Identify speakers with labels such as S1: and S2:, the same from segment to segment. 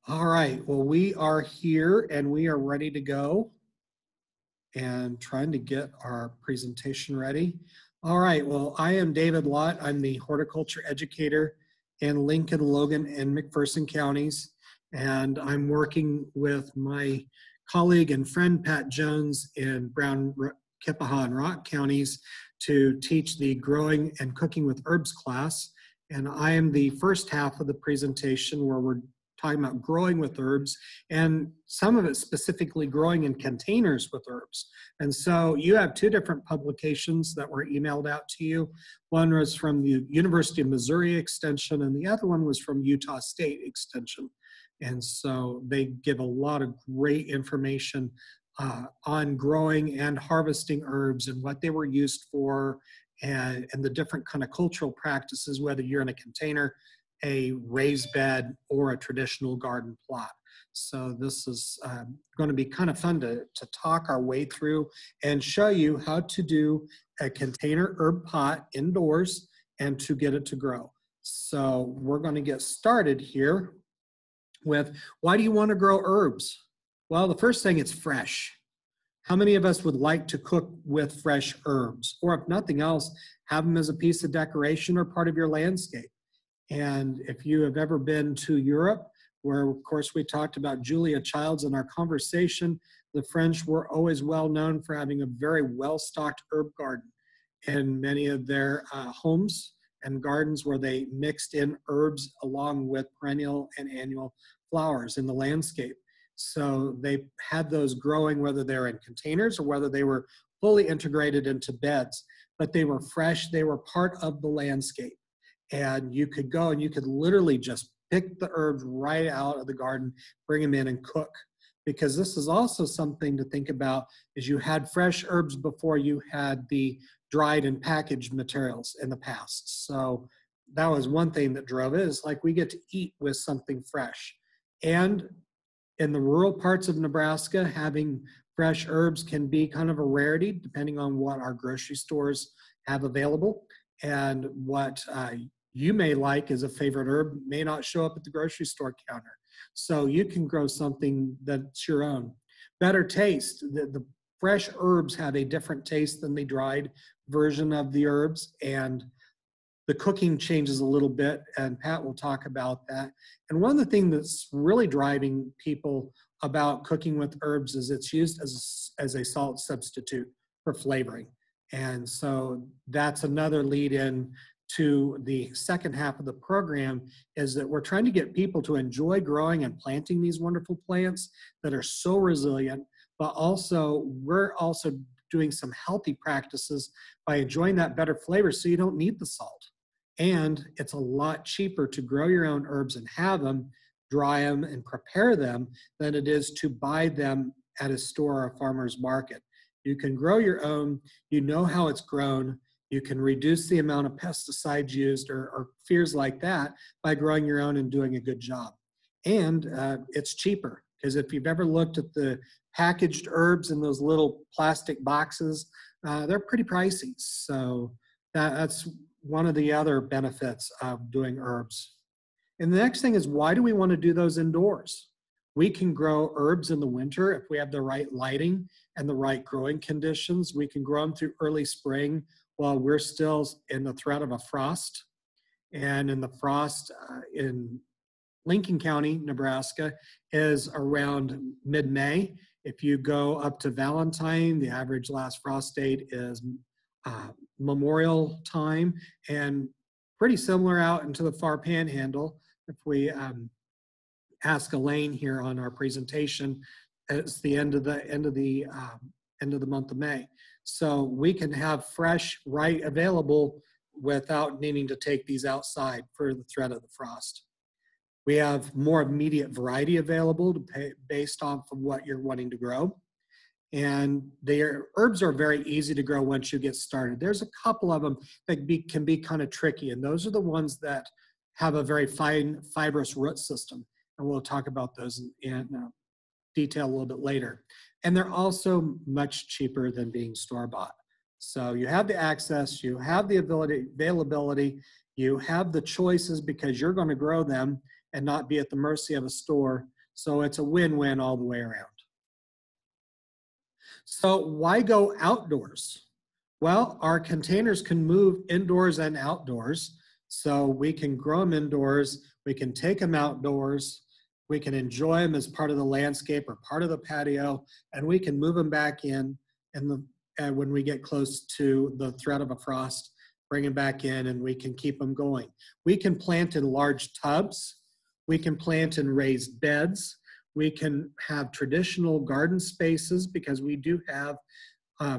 S1: All right, well, we are here and we are ready to go and trying to get our presentation ready. All right, well, I am David Lott. I'm the horticulture educator in Lincoln, Logan, and McPherson counties. And I'm working with my colleague and friend Pat Jones in Brown, Kippaha, and Rock counties to teach the growing and cooking with herbs class. And I am the first half of the presentation where we're talking about growing with herbs, and some of it specifically growing in containers with herbs. And so you have two different publications that were emailed out to you. One was from the University of Missouri Extension, and the other one was from Utah State Extension. And so they give a lot of great information on growing and harvesting herbs and what they were used for, and the different kind of cultural practices, whether you're in a container, a raised bed, or a traditional garden plot. So this is going to be kind of fun to talk our way through and show you how to do a container herb pot indoors and to get it to grow. So we're going to get started here with, why do you want to grow herbs? Well, the first thing, it's fresh. How many of us would like to cook with fresh herbs? Or if nothing else, have them as a piece of decoration or part of your landscape. And if you have ever been to Europe, where of course we talked about Julia Childs in our conversation, the French were always well known for having a very well-stocked herb garden in many of their homes and gardens, where they mixed in herbs along with perennial and annual flowers in the landscape. So they had those growing, whether they're in containers or whether they were fully integrated into beds, but they were fresh, they were part of the landscape. And you could go and you could literally just pick the herbs right out of the garden, bring them in and cook. Because this is also something to think about, is you had fresh herbs before you had the dried and packaged materials in the past. So that was one thing that drove it, is like we get to eat with something fresh. And in the rural parts of Nebraska, having fresh herbs can be kind of a rarity, depending on what our grocery stores have available. And what you may like as a favorite herb may not show up at the grocery store counter. So you can grow something that's your own. Better taste. The fresh herbs have a different taste than the dried version of the herbs, and the cooking changes a little bit, and Pat will talk about that. And one of the things that's really driving people about cooking with herbs is it's used as a salt substitute for flavoring. And so that's another lead in to the second half of the program, is that we're trying to get people to enjoy growing and planting these wonderful plants that are so resilient, but also we're also doing some healthy practices by enjoying that better flavor, so you don't need the salt. And it's a lot cheaper to grow your own herbs and have them, dry them, and prepare them than it is to buy them at a store or a farmer's market. You can grow your own, you know how it's grown, you can reduce the amount of pesticides used or fears like that by growing your own and doing a good job. And it's cheaper, because if you've ever looked at the packaged herbs in those little plastic boxes, they're pretty pricey. So that's one of the other benefits of doing herbs. And the next thing is, why do we want to do those indoors? We can grow herbs in the winter if we have the right lighting and the right growing conditions. We can grow them through early spring while we're still in the threat of a frost. And in the frost in Lincoln County, Nebraska, is around mid-May. If you go up to Valentine, the average last frost date is Memorial time, and pretty similar out into the far panhandle. If we ask Elaine here on our presentation, it's the end of the month of May. So we can have fresh right available without needing to take these outside for the threat of the frost. We have more immediate variety available based off of what you're wanting to grow. And their herbs are very easy to grow once you get started. There's a couple of them that can be kind of tricky, and those are the ones that have a very fine fibrous root system. And we'll talk about those in detail a little bit later. And they're also much cheaper than being store-bought. So you have the access, you have the availability, you have the choices because you're going to grow them, and not be at the mercy of a store. So it's a win-win all the way around. So why go outdoors? Well, our containers can move indoors and outdoors. So we can grow them indoors, we can take them outdoors, we can enjoy them as part of the landscape or part of the patio, and we can move them back in when we get close to the threat of a frost, bring them back in, and we can keep them going. We can plant in large tubs. We can plant in raised beds. We can have traditional garden spaces because we do have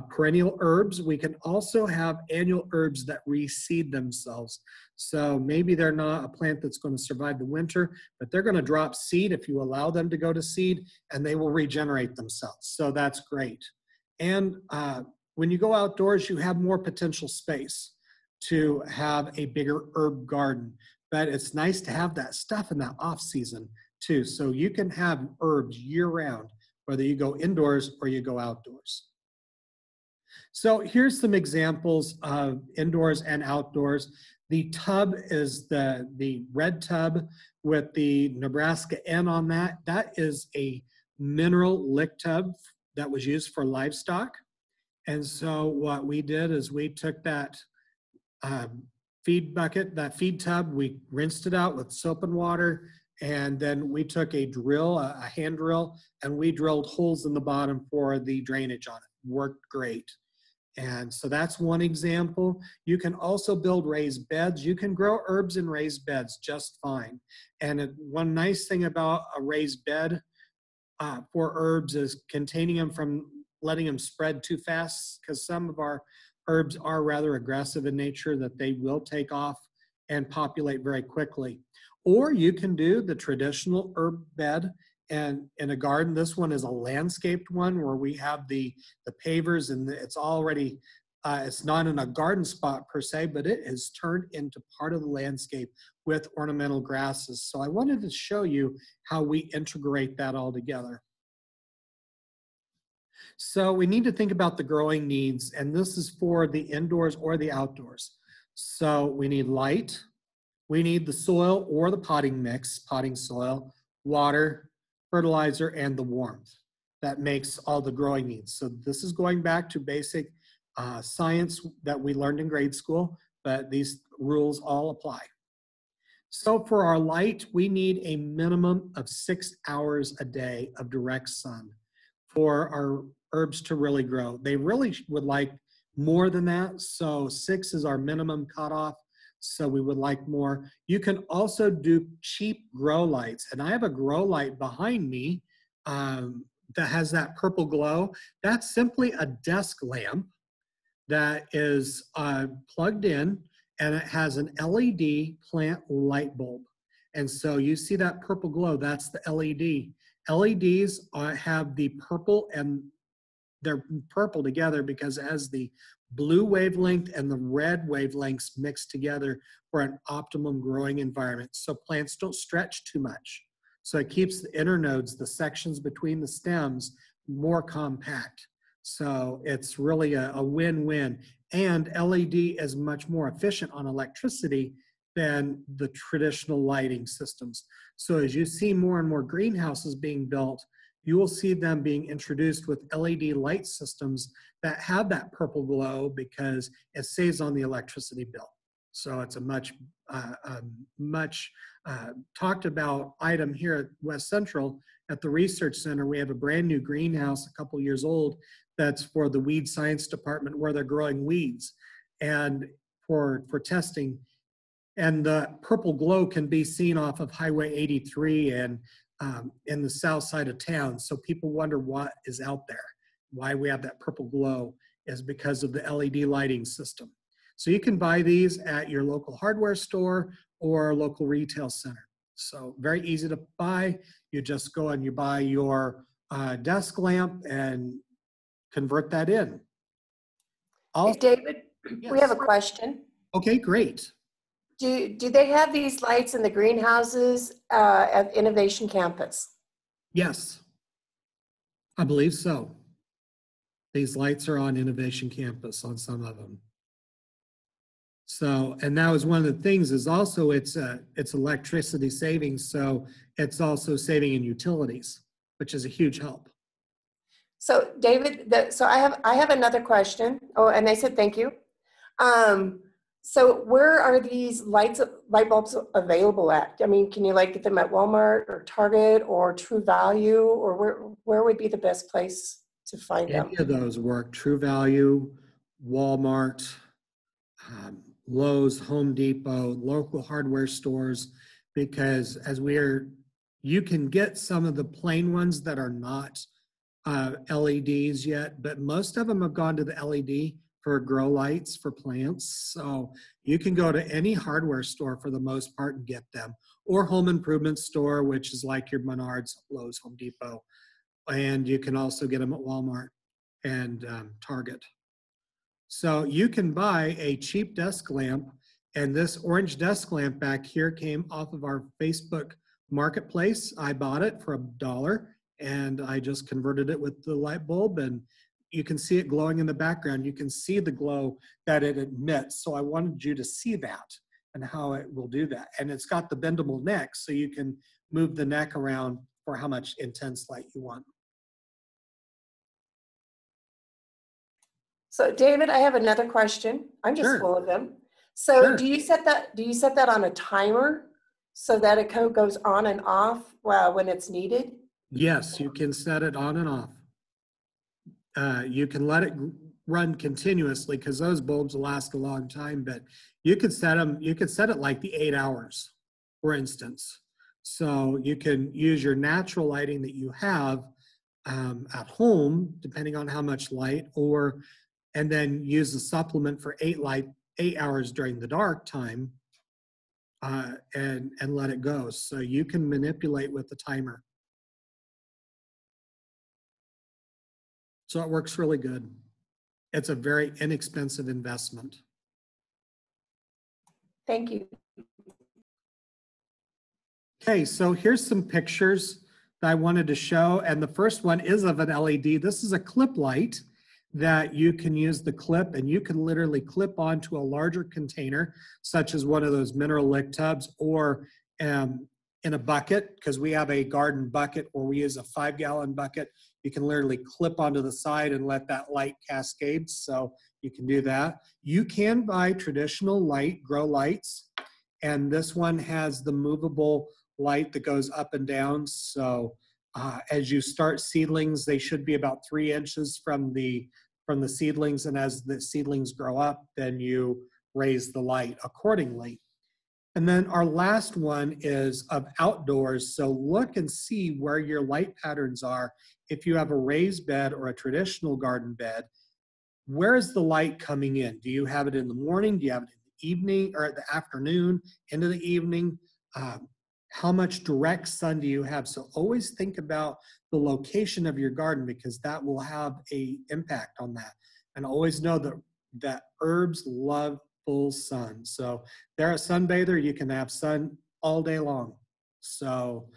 S1: perennial herbs. We can also have annual herbs that reseed themselves. So maybe they're not a plant that's going to survive the winter, but they're going to drop seed if you allow them to go to seed, and they will regenerate themselves. So that's great. And when you go outdoors, you have more potential space to have a bigger herb garden. But it's nice to have that stuff in that off season too. So you can have herbs year round, whether you go indoors or you go outdoors. So here's some examples of indoors and outdoors. The tub is the red tub with the Nebraska N on that. That is a mineral lick tub that was used for livestock. And so what we did is we took that feed bucket, that feed tub, we rinsed it out with soap and water, and then we took a drill, a hand drill, and we drilled holes in the bottom for the drainage on it. Worked great. And so that's one example. You can also build raised beds. You can grow herbs in raised beds just fine. And one nice thing about a raised bed for herbs is containing them from letting them spread too fast, because some of our herbs are rather aggressive in nature, that they will take off and populate very quickly. Or you can do the traditional herb bed and in a garden. This one is a landscaped one where we have the pavers, and it's already, it's not in a garden spot per se, but it is turned into part of the landscape with ornamental grasses. So I wanted to show you how we integrate that all together. So we need to think about the growing needs, and this is for the indoors or the outdoors. So we need light, we need the soil or the potting mix, potting soil, water, fertilizer, and the warmth. That makes all the growing needs. So this is going back to basic science that we learned in grade school, but these rules all apply. So for our light, we need a minimum of 6 hours a day of direct sun for our herbs to really grow. They really would like more than that. So 6 is our minimum cutoff. So we would like more. You can also do cheap grow lights. And I have a grow light behind me that has that purple glow. That's simply a desk lamp that is plugged in, and it has an LED plant light bulb. And so you see that purple glow, that's the LED. LEDs have the purple, and they're purple together because it has the blue wavelength and the red wavelengths mixed together for an optimum growing environment. So plants don't stretch too much. So it keeps the inner nodes, the sections between the stems, more compact. So it's really a win-win. And LED is much more efficient on electricity than the traditional lighting systems. So as you see more and more greenhouses being built, you will see them being introduced with LED light systems that have that purple glow because it saves on the electricity bill. So it's a much talked about item here at West Central at the Research Center. We have a brand new greenhouse, a couple years old, that's for the weed science department where they're growing weeds and for testing. And the purple glow can be seen off of Highway 83 and in the south side of town. So people wonder what is out there. Why we have that purple glow is because of the LED lighting system. So you can buy these at your local hardware store or local retail center. So very easy to buy. You just go and you buy your desk lamp and convert that in.
S2: Hey, David,
S1: yes.
S2: We have a question.
S1: Okay, great.
S2: Do they have these lights in the greenhouses at Innovation Campus?
S1: Yes, I believe so. These lights are on Innovation Campus on some of them. So, and that was one of the things is also it's electricity savings. So it's also saving in utilities, which is a huge help.
S2: So David, so I have another question. Oh, and I said thank you. So where are these light bulbs available at? I mean, can you like get them at Walmart or Target or True Value, or where would be the best place to find them?
S1: Any of those work. True Value, Walmart, Lowe's, Home Depot, local hardware stores, because you can get some of the plain ones that are not LEDs yet, but most of them have gone to the LED for grow lights for plants. So you can go to any hardware store for the most part and get them, or home improvement store, which is like your Menards, Lowe's, Home Depot. And you can also get them at Walmart and Target. So you can buy a cheap desk lamp, and this orange desk lamp back here came off of our Facebook marketplace. I bought it for $1 and I just converted it with the light bulb, and you can see it glowing in the background. You can see the glow that it emits. So I wanted you to see that and how it will do that. And it's got the bendable neck, so you can move the neck around for how much intense light you want.
S2: So David, I have another question. I'm just
S1: Sure.
S2: full of them. So
S1: Sure.
S2: do you set that on a timer so that it goes on and off when it's needed?
S1: Yes, you can set it on and off. You can let it run continuously because those bulbs will last a long time, but you could set it like the 8 hours, for instance. So you can use your natural lighting that you have at home, depending on how much light, and then use a supplement for 8 hours during the dark time, and let it go. So you can manipulate with the timer. So it works really good. It's a very inexpensive investment.
S2: Thank you.
S1: Okay, so here's some pictures that I wanted to show. And the first one is of an LED. This is a clip light that you can use the clip, and you can literally clip onto a larger container, such as one of those mineral lick tubs, or in a bucket, because we have a garden bucket where we use a 5-gallon bucket. You can literally clip onto the side and let that light cascade. So you can do that. You can buy traditional grow lights, and this one has the movable light that goes up and down. So as you start seedlings, they should be about 3 inches from the seedlings, and as the seedlings grow up, then you raise the light accordingly. And then our last one is of outdoors. So look and see where your light patterns are. If you have a raised bed or a traditional garden bed, where is the light coming in? Do you have it in the morning? Do you have it in the evening or at the afternoon, into the evening? How much direct sun do you have? So always think about the location of your garden, because that will have an impact on that. And always know that herbs love full sun. So they're a sunbather. You can have sun all day long. So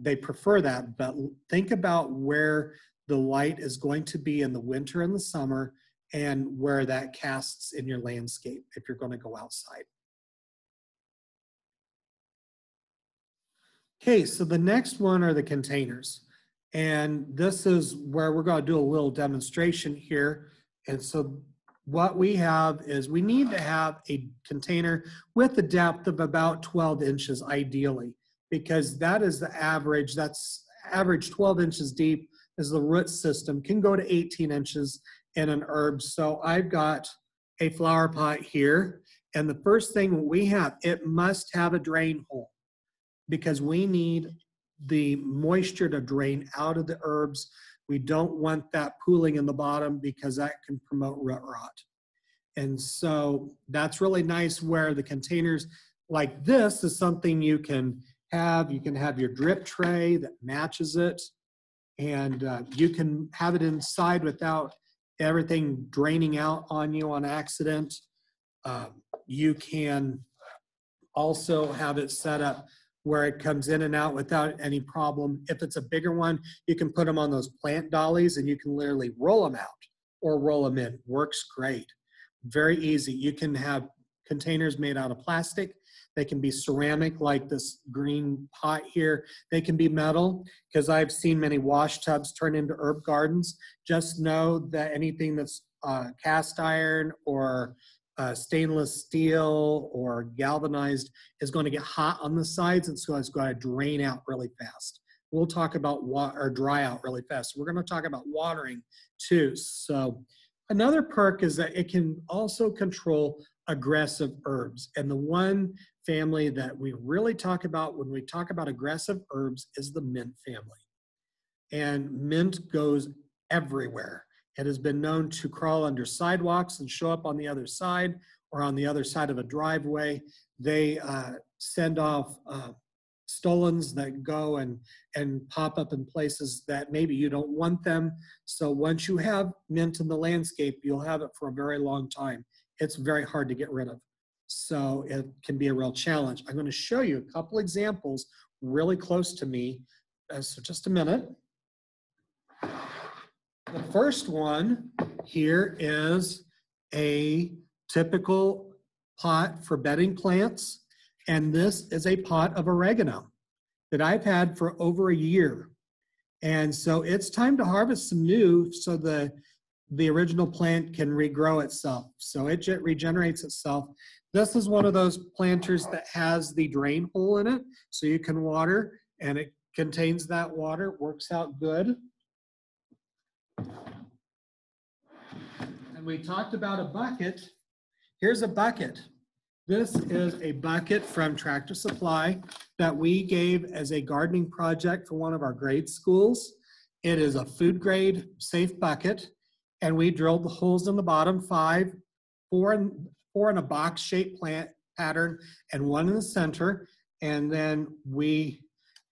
S1: they prefer that. But think about where the light is going to be in the winter and the summer, and where that casts in your landscape if you're going to go outside. Okay, so the next one are the containers. And this is where we're going to do a little demonstration here. And so what we have is we need to have a container with a depth of about 12 inches ideally, because that is the average. That's average 12 inches deep is the root system, can go to 18 inches in an herb. So I've got a flower pot here. And the first thing we have, it must have a drain hole, because we need the moisture to drain out of the herbs. We don't want that pooling in the bottom, because that can promote root rot. And so that's really nice where the containers like this is something you can have. You can have your drip tray that matches it, and you can have it inside without everything draining out on you on accident. You can also have it set up where it comes in and out without any problem. If it's a bigger one, you can put them on those plant dollies, and you can literally roll them out or roll them in. Works great. Very easy. You can have containers made out of plastic. They can be ceramic like this green pot here. They can be metal because I've seen many wash tubs turn into herb gardens. Just know that anything that's cast iron or stainless steel or galvanized is going to get hot on the sides, and so it's going to drain out really fast. We'll talk about or dry out really fast. We're going to talk about watering too. So another perk is that it can also control aggressive herbs. And the one family that we really talk about when we talk about aggressive herbs is the mint family. And mint goes everywhere. It has been known to crawl under sidewalks and show up on the other side or on the other side of a driveway. They send off stolons that go and pop up in places that maybe you don't want them. So once you have mint in the landscape, you'll have it for a very long time. It's very hard to get rid of. So it can be a real challenge. I'm going to show you a couple examples really close to me. So just a minute. The first one here is a typical pot for bedding plants. And this is a pot of oregano that I've had for over a year. And so it's time to harvest some new so the original plant can regrow itself. So it regenerates itself. This is one of those planters that has the drain hole in it, so you can water, and it contains that water. It works out good. And we talked about a bucket. Here's a bucket. This is a bucket from Tractor Supply that we gave as a gardening project for one of our grade schools. It is a food grade safe bucket, and we drilled the holes in the bottom, four in a box shaped plant pattern and one in the center. And then we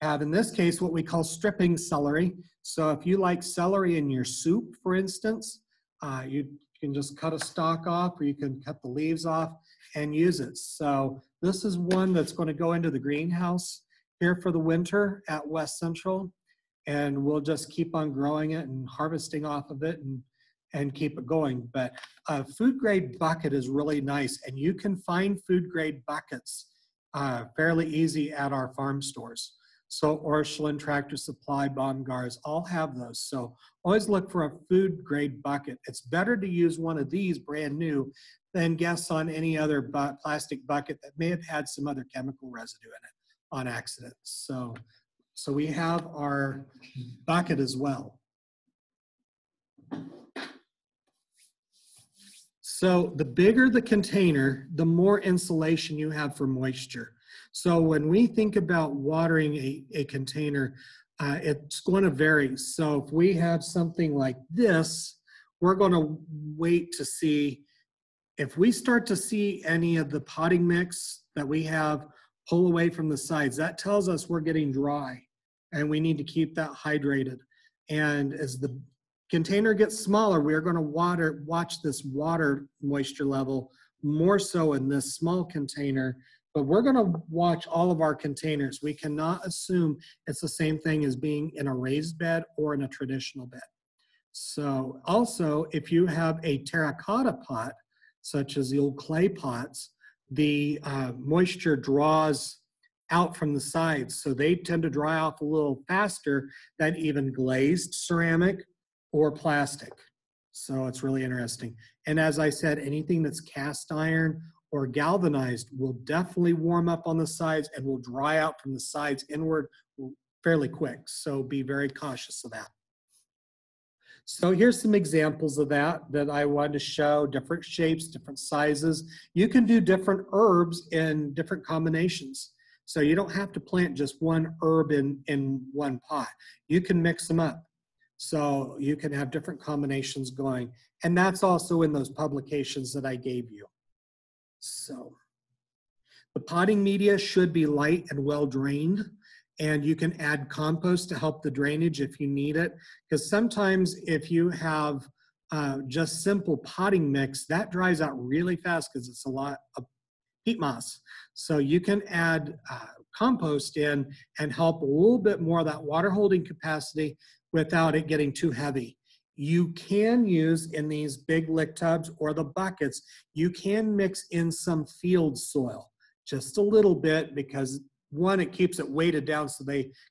S1: have, in this case, what we call stripping celery. So if you like celery in your soup, for instance, you can just cut a stalk off, or you can cut the leaves off and use it. So this is one that's going to go into the greenhouse here for the winter at West Central, and we'll just keep on growing it and harvesting off of it and keep it going. But a food grade bucket is really nice, and you can find food grade buckets fairly easy at our farm stores. So Orscheln, Tractor Supply, Baumgars all have those. So always look for a food grade bucket. It's better to use one of these brand new than guess on any other plastic bucket that may have had some other chemical residue in it on accident. So we have our bucket as well. So the bigger the container, the more insulation you have for moisture. So when we think about watering a container, it's going to vary. So if we have something like this, we're going to wait to see if we start to see any of the potting mix that we have pull away from the sides. That tells us we're getting dry, and we need to keep that hydrated. And as the container gets smaller, we are going to watch this water moisture level more so in this small container, but we're going to watch all of our containers. We cannot assume it's the same thing as being in a raised bed or in a traditional bed. So also, if you have a terracotta pot, such as the old clay pots, the moisture draws out from the sides, so they tend to dry off a little faster than even glazed ceramic or plastic. So it's really interesting. And as I said, anything that's cast iron or galvanized will definitely warm up on the sides and will dry out from the sides inward fairly quick. So be very cautious of that. So here's some examples of that I wanted to show, different shapes, different sizes. You can do different herbs in different combinations. So you don't have to plant just one herb in one pot. You can mix them up. So you can have different combinations going. And that's also in those publications that I gave you. So the potting media should be light and well drained. And you can add compost to help the drainage if you need it. Because sometimes if you have just simple potting mix, that dries out really fast because it's a lot of peat moss. So you can add compost in and help a little bit more of that water holding capacity without it getting too heavy. You can use in these big lick tubs or the buckets, you can mix in some field soil, just a little bit, because one, it keeps it weighted down so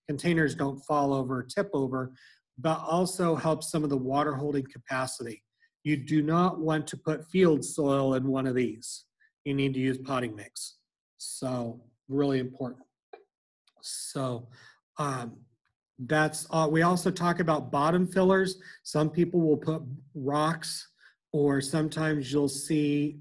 S1: containers don't fall over or tip over, but also helps some of the water holding capacity. You do not want to put field soil in one of these. You need to use potting mix. So really important. So that's we also talk about bottom fillers. Some people will put rocks, or sometimes you'll see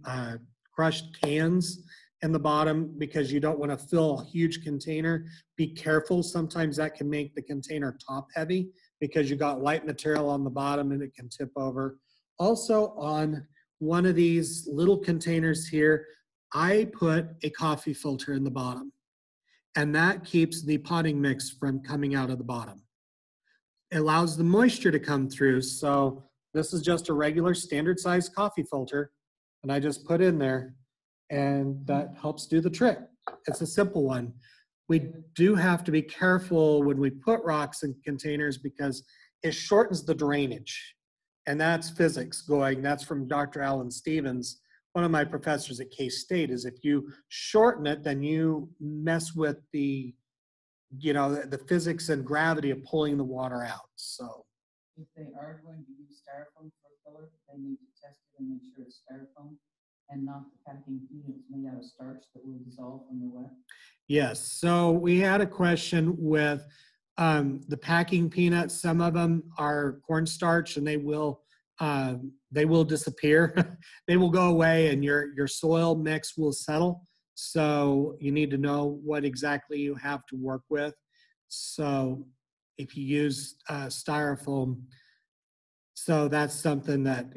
S1: crushed cans in the bottom because you don't want to fill a huge container. Be careful. Sometimes that can make the container top heavy because you got light material on the bottom and it can tip over. Also, on one of these little containers here, I put a coffee filter in the bottom, and that keeps the potting mix from coming out of the bottom. It allows the moisture to come through. So this is just a regular standard size coffee filter, and I just put in there, and that helps do the trick. It's a simple one. We do have to be careful when we put rocks in containers because it shortens the drainage. And that's physics going. That's from Dr. Alan Stevens, one of my professors at K-State, is if you shorten it, then you mess with the physics and gravity of pulling the water out. So
S3: if they are going to use styrofoam for a filler, they need to test it and make sure it's styrofoam and not the packing peanuts made out of starch that will dissolve when they're wet. Yes.
S1: So we had a question with the packing peanuts. Some of them are cornstarch, and they will disappear. They will go away, and your soil mix will settle. So you need to know what exactly you have to work with. So if you use styrofoam, so that's something that,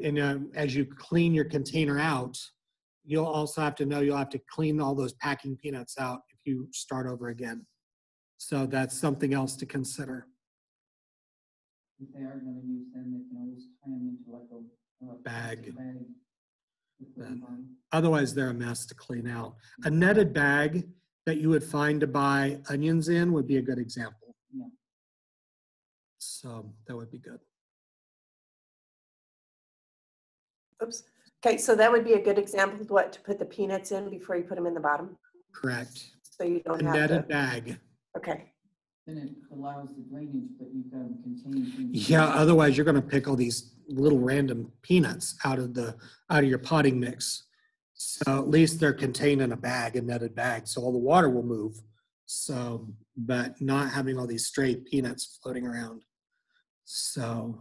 S1: as you clean your container out, you'll also have to know you'll have to clean all those packing peanuts out if you start over again. So that's something else to consider.
S3: If they are going to use them, they can always tie them into like a
S1: bag.
S3: bag.
S1: Otherwise, they're a mess to clean out. A netted bag that you would find to buy onions in would be a good example.
S3: Yeah.
S1: So that would be good.
S2: Oops. Okay, so that would be a good example of what to put the peanuts in before you put them in the bottom.
S1: Correct.
S2: So you don't
S1: A
S2: have
S1: netted bag.
S2: Okay.
S3: Then it allows the drainage, but you've got to contain things.
S1: Yeah, otherwise you're going to pick all these little random peanuts out of your potting mix. So at least they're contained in a bag, a netted bag, so all the water will move. So, but not having all these stray peanuts floating around. So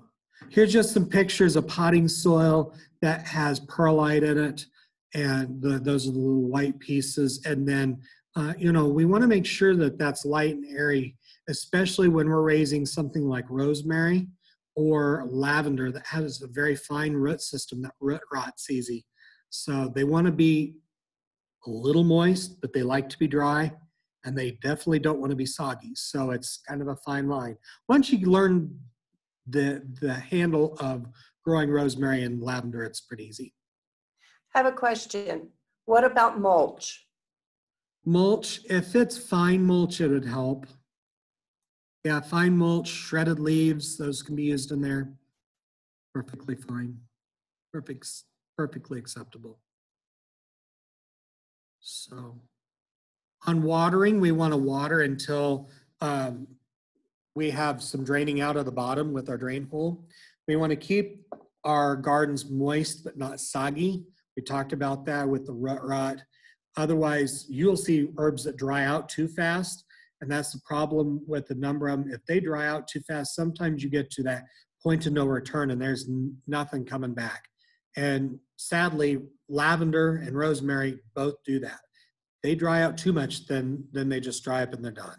S1: here's just some pictures of potting soil that has perlite in it, and those are the little white pieces. And then, we want to make sure that that's light and airy, especially when we're raising something like rosemary or lavender that has a very fine root system that root rots easy. So they want to be a little moist, but they like to be dry, and they definitely don't want to be soggy. So it's kind of a fine line. Once you learn the handle of growing rosemary and lavender, it's pretty easy.
S2: I have a question. What about mulch?
S1: Mulch, if it's fine mulch, it would help. Yeah, fine mulch, shredded leaves, those can be used in there. Perfectly fine. Perfectly acceptable. So on watering, we want to water until we have some draining out of the bottom with our drain hole. We want to keep our gardens moist but not soggy. We talked about that with the root rot. Otherwise, you'll see herbs that dry out too fast, and that's the problem with a number of them. If they dry out too fast, sometimes you get to that point of no return and there's nothing coming back. And sadly, lavender and rosemary both do that. They dry out too much, then they just dry up and they're done.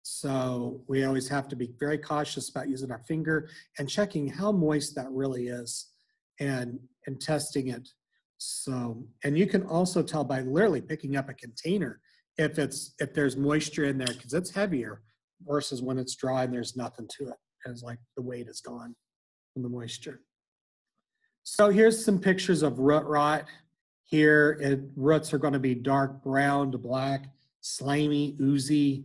S1: So we always have to be very cautious about using our finger and checking how moist that really is and testing it. So, and you can also tell by literally picking up a container if there's moisture in there, because it's heavier versus when it's dry and there's nothing to it. It's like the weight is gone from the moisture. So here's some pictures of root rot. Here, roots are going to be dark brown to black, slimy, oozy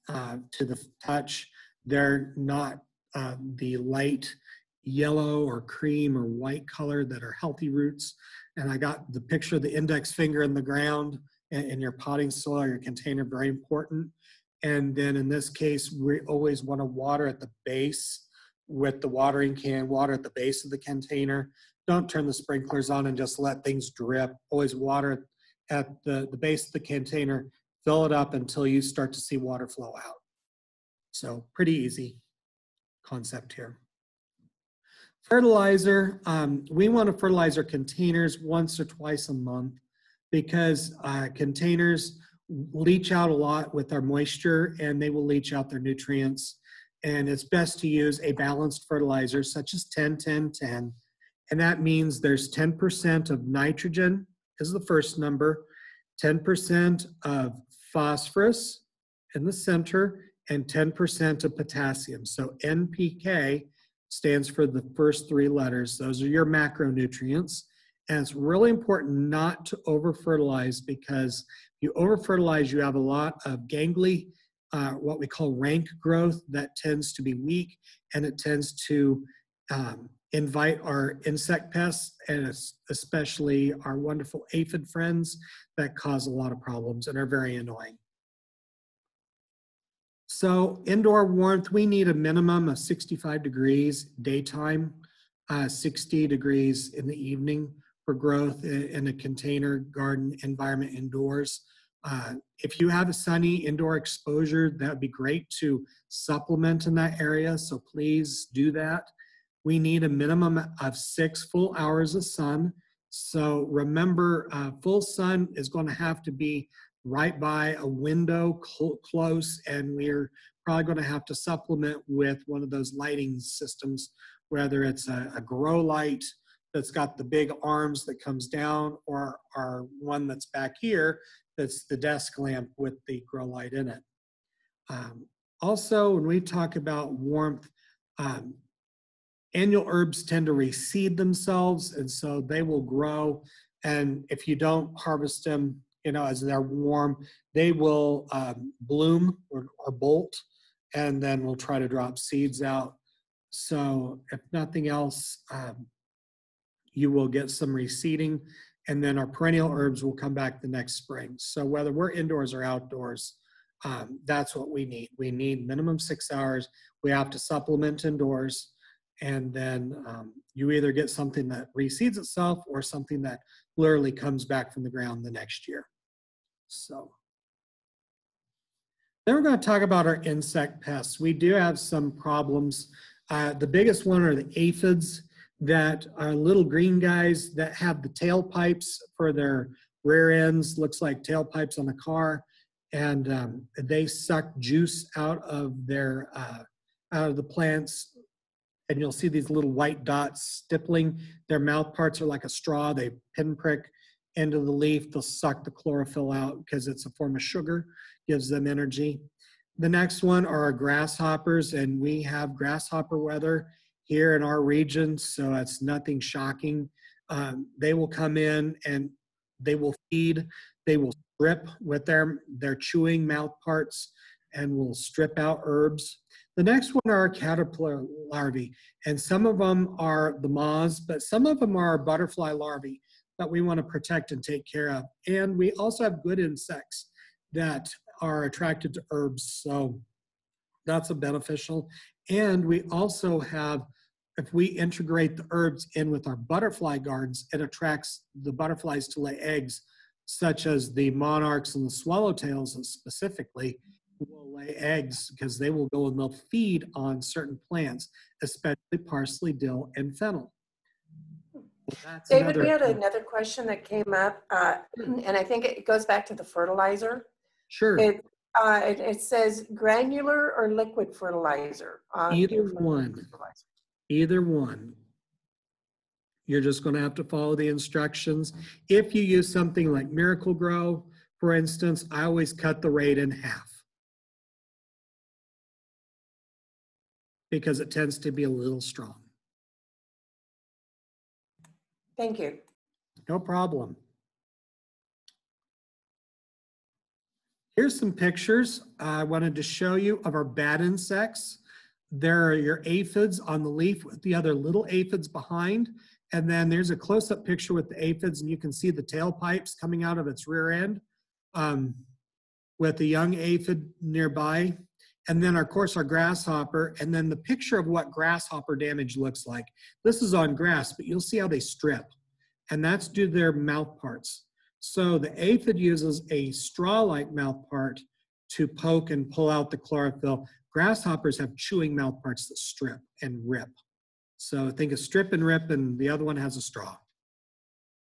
S1: to the touch. They're not the light yellow or cream or white color that are healthy roots. And I got the picture of the index finger in the ground in your potting soil or your container, very important. And then in this case, we always want to water at the base with the watering can, water at the base of the container. Don't turn the sprinklers on and just let things drip. Always water at the base of the container, fill it up until you start to see water flow out. So pretty easy concept here. Fertilizer, we want to fertilize our containers once or twice a month because containers leach out a lot with our moisture and they will leach out their nutrients. And it's best to use a balanced fertilizer such as 10-10-10. And that means there's 10% of nitrogen is the first number, 10% of phosphorus in the center, and 10% of potassium. So NPK stands for the first three letters. Those are your macronutrients. And it's really important not to over-fertilize because if you over-fertilize, you have a lot of gangly, what we call rank growth that tends to be weak, and it tends to invite our insect pests, and especially our wonderful aphid friends that cause a lot of problems and are very annoying. So indoor warmth, we need a minimum of 65 degrees daytime, 60 degrees in the evening for growth in a container garden environment indoors. If you have a sunny indoor exposure, that would be great to supplement in that area, so please do that. We need a minimum of 6 full hours of sun. So remember, full sun is going to have to be right by a window close, and we're probably going to have to supplement with one of those lighting systems, whether it's a grow light that's got the big arms that comes down, or one that's back here that's the desk lamp with the grow light in it. Also, when we talk about warmth, annual herbs tend to reseed themselves, and so they will grow. And if you don't harvest them, as they're warm, they will bloom or bolt, and then we'll try to drop seeds out. So if nothing else, you will get some reseeding, and then our perennial herbs will come back the next spring. So whether we're indoors or outdoors, that's what we need. We need minimum 6 hours. We have to supplement indoors, and then you either get something that reseeds itself or something that literally comes back from the ground the next year. So then we're going to talk about our insect pests. We do have some problems. The biggest one are the aphids, that are little green guys that have the tailpipes for their rear ends, looks like tailpipes on a car, and they suck juice out of their out of the plants, and you'll see these little white dots stippling. Their mouth parts are like a straw. They pinprick into the leaf. They'll suck the chlorophyll out because it's a form of sugar, gives them energy. The next one are our grasshoppers, and we have grasshopper weather here in our region, so it's nothing shocking. They will come in and they will feed. They will strip with their chewing mouth parts and will strip out herbs. The next one are our caterpillar larvae, and some of them are the moths, but some of them are butterfly larvae that we want to protect and take care of. And we also have good insects that are attracted to herbs, so that's a beneficial. And we also have, if we integrate the herbs in with our butterfly gardens, it attracts the butterflies to lay eggs, such as the monarchs and the swallowtails specifically will lay eggs because they will go and they'll feed on certain plants, especially parsley, dill, and fennel.
S2: David, we had another question that came up, and I think it goes back to the fertilizer.
S1: Sure.
S2: It says granular or liquid fertilizer.
S1: Either one. Either one. You're just going to have to follow the instructions. If you use something like Miracle-Gro, for instance, I always cut the rate in half because it tends to be a little strong.
S2: Thank you.
S1: No problem. Here's some pictures I wanted to show you of our bad insects. there are your aphids on the leaf with the other little aphids behind. And then there's a close-up picture with the aphids, and you can see the tailpipes coming out of its rear end with the young aphid nearby. And then, of course, our grasshopper, and then the picture of what grasshopper damage looks like. This is on grass, but you'll see how they strip, and that's due to their mouth parts. So the aphid uses a straw-like mouth part to poke and pull out the chlorophyll. Grasshoppers have chewing mouth parts that strip and rip. So think of strip and rip, and the other one has a straw.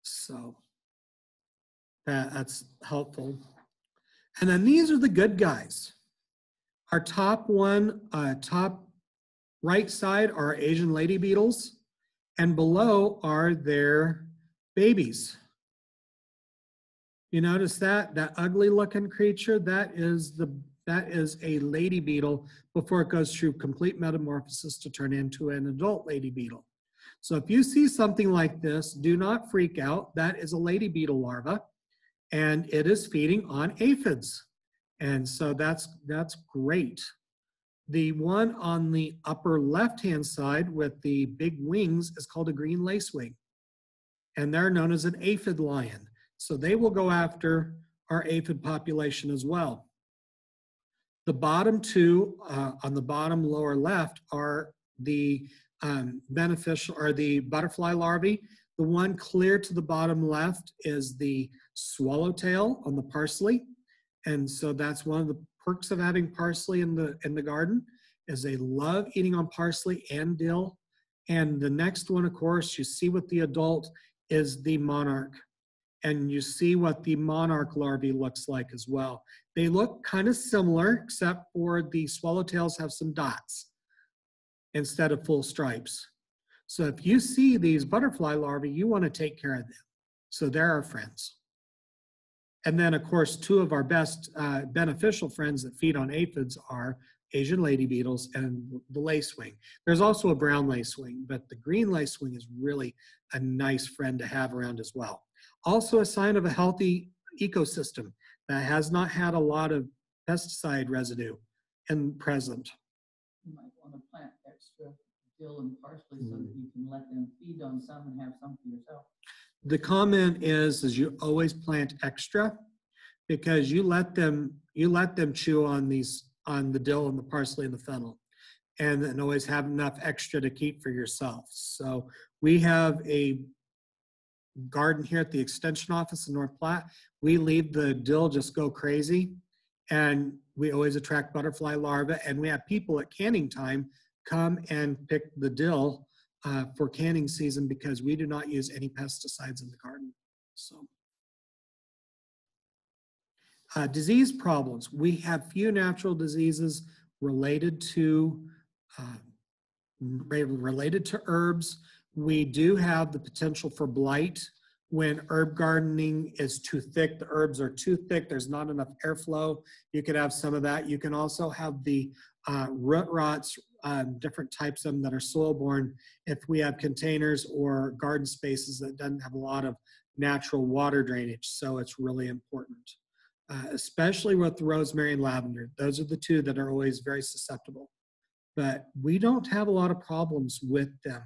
S1: So that's helpful. And then these are the good guys. Our top one, top right side are Asian lady beetles, and below are their babies. You notice that ugly looking creature? That is a lady beetle before it goes through complete metamorphosis to turn into an adult lady beetle. So if you see something like this, do not freak out. That is a lady beetle larva, and it is feeding on aphids. And so that's great. The one on the upper left-hand side with the big wings is called a green lacewing, and they're known as an aphid lion. So they will go after our aphid population as well. The bottom two on the bottom lower left are the beneficial, or the butterfly larvae. The one clear to the bottom left is the swallowtail on the parsley. And so that's one of the perks of having parsley in the garden, is they love eating on parsley and dill. And the next one, of course, you see with the adult is the monarch. And you see what the monarch larvae looks like as well. They look kind of similar, except for the swallowtails have some dots instead of full stripes. So if you see these butterfly larvae, you want to take care of them. So they're our friends. And then, of course, two of our best beneficial friends that feed on aphids are Asian lady beetles and the lacewing. There's also a brown lacewing, but the green lacewing is really a nice friend to have around as well. Also a sign of a healthy ecosystem that has not had a lot of pesticide residue present.
S3: You might want to plant extra dill and parsley so that you can let them feed on some and have some for yourself.
S1: The comment is you always plant extra, because you let them chew on the dill and the parsley and the fennel, and then always have enough extra to keep for yourself. So we have a garden here at the extension office in North Platte. We leave the dill just go crazy, and we always attract butterfly larvae, and we have people at canning time come and pick the dill for canning season, because we do not use any pesticides in the garden. So, disease problems. We have few natural diseases related to herbs. We do have the potential for blight when herb gardening is too thick. The herbs are too thick. There's not enough airflow. You could have some of that. You can also have the root rots, different types of them that are soil-borne if we have containers or garden spaces that doesn't have a lot of natural water drainage. So it's really important, especially with the rosemary and lavender. Those are the two that are always very susceptible. But we don't have a lot of problems with them.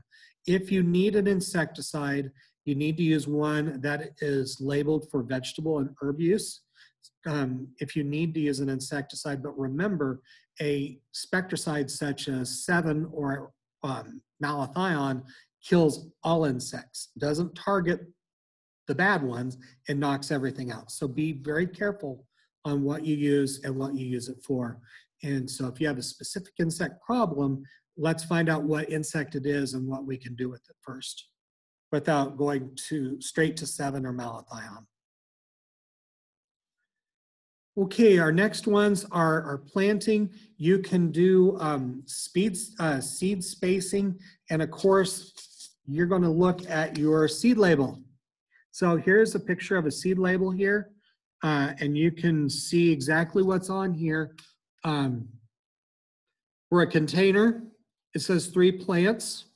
S1: If you need an insecticide, you need to use one that is labeled for vegetable and herb use. If you need to use an insecticide, but remember, a spectricide such as Sevin or malathion kills all insects, doesn't target the bad ones, and knocks everything out. So be very careful on what you use and what you use it for. And so if you have a specific insect problem, let's find out what insect it is and what we can do with it first, without going straight to Sevin or malathion. Okay, our next ones are planting. You can do seed spacing, and of course, you're going to look at your seed label. So here's a picture of a seed label here, and you can see exactly what's on here. For a container, it says 3 plants,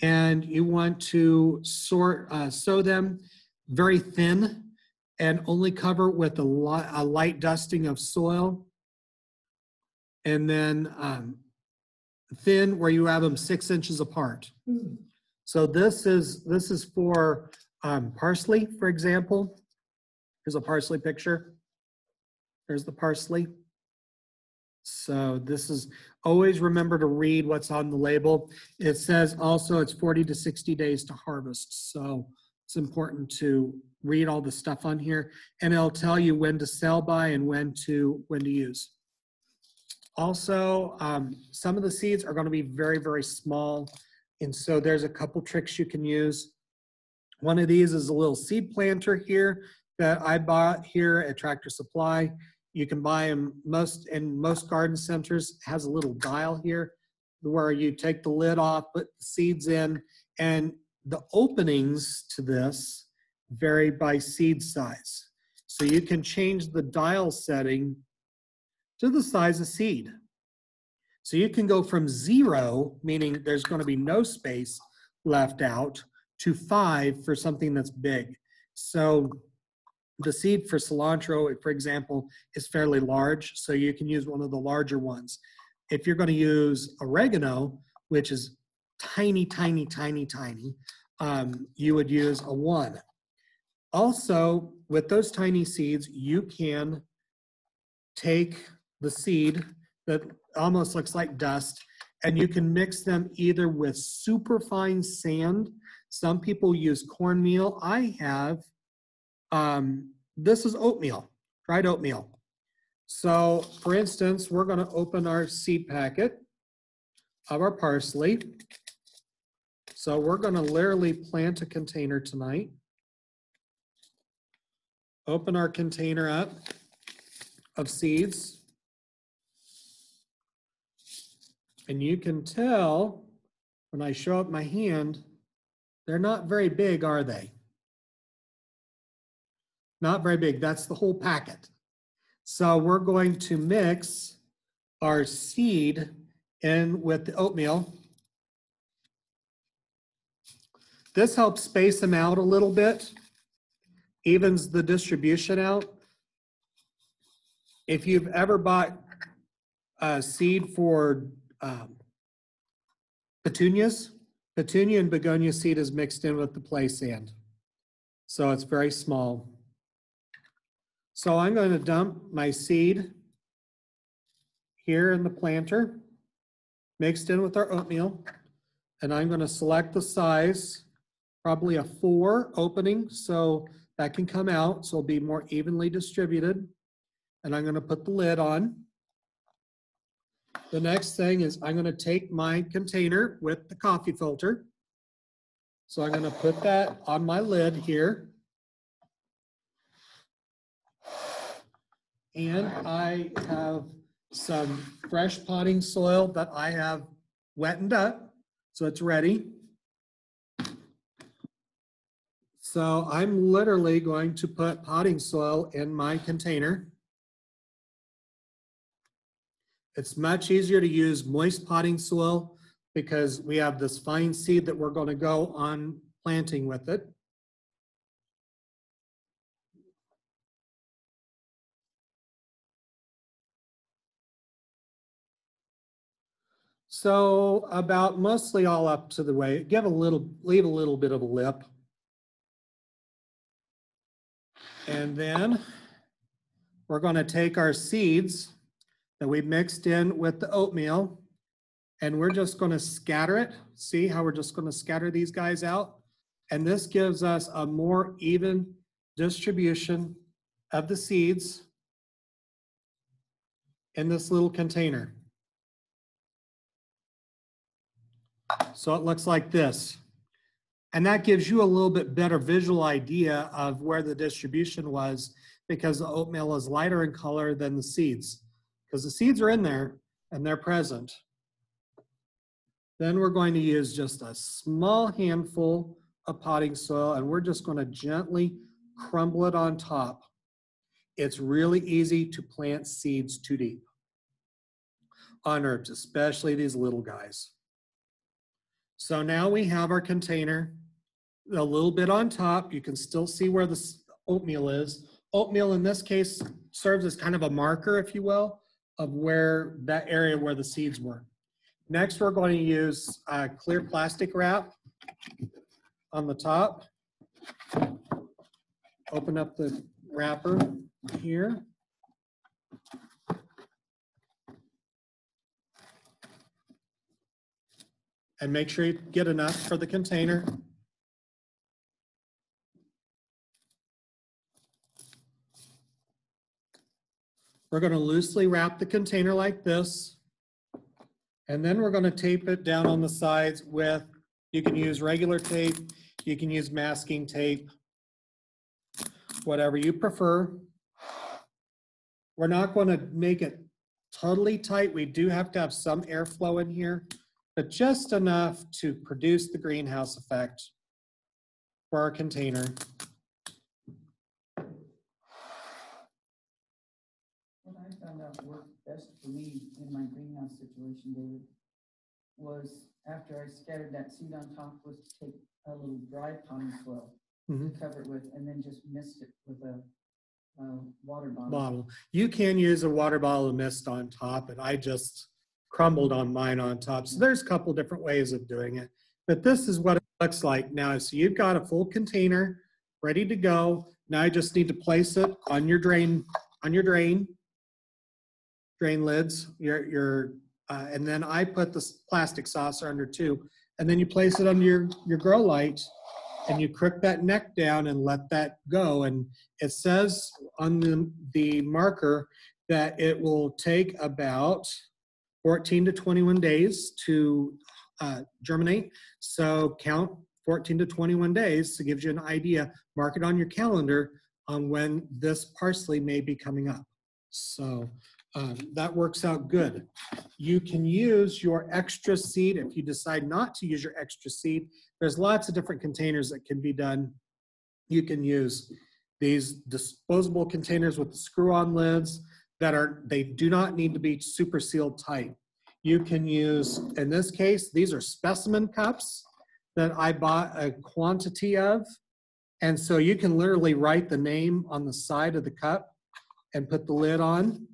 S1: and you want to sow them very thin and only cover with a light dusting of soil. And then thin where you have them 6 inches apart. So this is for parsley, for example. Here's a parsley picture. There's the parsley. So this is, always remember to read what's on the label. It says also it's 40 to 60 days to harvest. So it's important to read all the stuff on here, and it'll tell you when to sell by and when to use. Also, some of the seeds are going to be very, very small. And so there's a couple tricks you can use. One of these is a little seed planter here that I bought here at Tractor Supply. You can buy them in most garden centers. It has a little dial here where you take the lid off, put the seeds in, and the openings to this vary by seed size. So you can change the dial setting to the size of seed. So you can go from 0, meaning there's going to be no space left out, to 5 for something that's big. So the seed for cilantro, for example, is fairly large, so you can use one of the larger ones. If you're going to use oregano, which is tiny, tiny, tiny, tiny, you would use a 1. Also, with those tiny seeds, you can take the seed that almost looks like dust, and you can mix them either with super fine sand. Some people use cornmeal. I have, this is oatmeal, dried oatmeal. So for instance, we're going to open our seed packet of our parsley. So we're going to literally plant a container tonight. Open our container up of seeds. And you can tell when I show up my hand, they're not very big, are they? Not very big. That's the whole packet. So we're going to mix our seed in with the oatmeal. This helps space them out a little bit, evens the distribution out. If you've ever bought a seed for petunias, petunia and begonia seed is mixed in with the play sand. So it's very small. So I'm going to dump my seed here in the planter, mixed in with our oatmeal, and I'm going to select the size, probably a 4 opening, so that can come out, so it'll be more evenly distributed. And I'm going to put the lid on. The next thing is I'm going to take my container with the coffee filter. So I'm going to put that on my lid here. And I have some fresh potting soil that I have wetted up, so it's ready. So I'm literally going to put potting soil in my container. It's much easier to use moist potting soil because we have this fine seed that we're going to go on planting with it. So about mostly all up to the way, leave a little bit of a lip. And then we're going to take our seeds that we mixed in with the oatmeal, and we're just going to scatter it. See how we're just going to scatter these guys out? And this gives us a more even distribution of the seeds in this little container. So it looks like this. And that gives you a little bit better visual idea of where the distribution was, because the oatmeal is lighter in color than the seeds. Because the seeds are in there and they're present. Then we're going to use just a small handful of potting soil, and we're just going to gently crumble it on top. It's really easy to plant seeds too deep on herbs, especially these little guys. So now we have our container, a little bit on top. You can still see where the oatmeal is. Oatmeal in this case serves as kind of a marker, if you will, of where that area where the seeds were. Next, we're going to use clear plastic wrap on the top. Open up the wrapper here. And make sure you get enough for the container. We're going to loosely wrap the container like this. And then we're going to tape it down on the sides with, you can use regular tape, you can use masking tape, whatever you prefer. We're not going to make it totally tight. We do have to have some airflow in here, but just enough to produce the greenhouse effect for our container.
S3: What I found out worked best for me in my greenhouse situation, David, was after I scattered that seed on top, was to take a little dry potting soil to cover it with, and then just mist it with a water bottle.
S1: You can use a water bottle of mist on top, and I just crumbled on mine on top. So there's a couple different ways of doing it, but this is what it looks like now. So you've got a full container ready to go. Now I just need to place it on your drain lids, and then I put this plastic saucer under too, and then you place it under your grow light, and you crook that neck down and let that go. And it says on the marker that it will take about 14 to 21 days to germinate. So count 14 to 21 days to give you an idea. Mark it on your calendar on when this parsley may be coming up. So that works out good. You can use your extra seed if you decide not to use your extra seed. There's lots of different containers that can be done. You can use these disposable containers with the screw-on lids they do not need to be super sealed tight. You can use, in this case, these are specimen cups that I bought a quantity of. And so you can literally write the name on the side of the cup and put the lid on.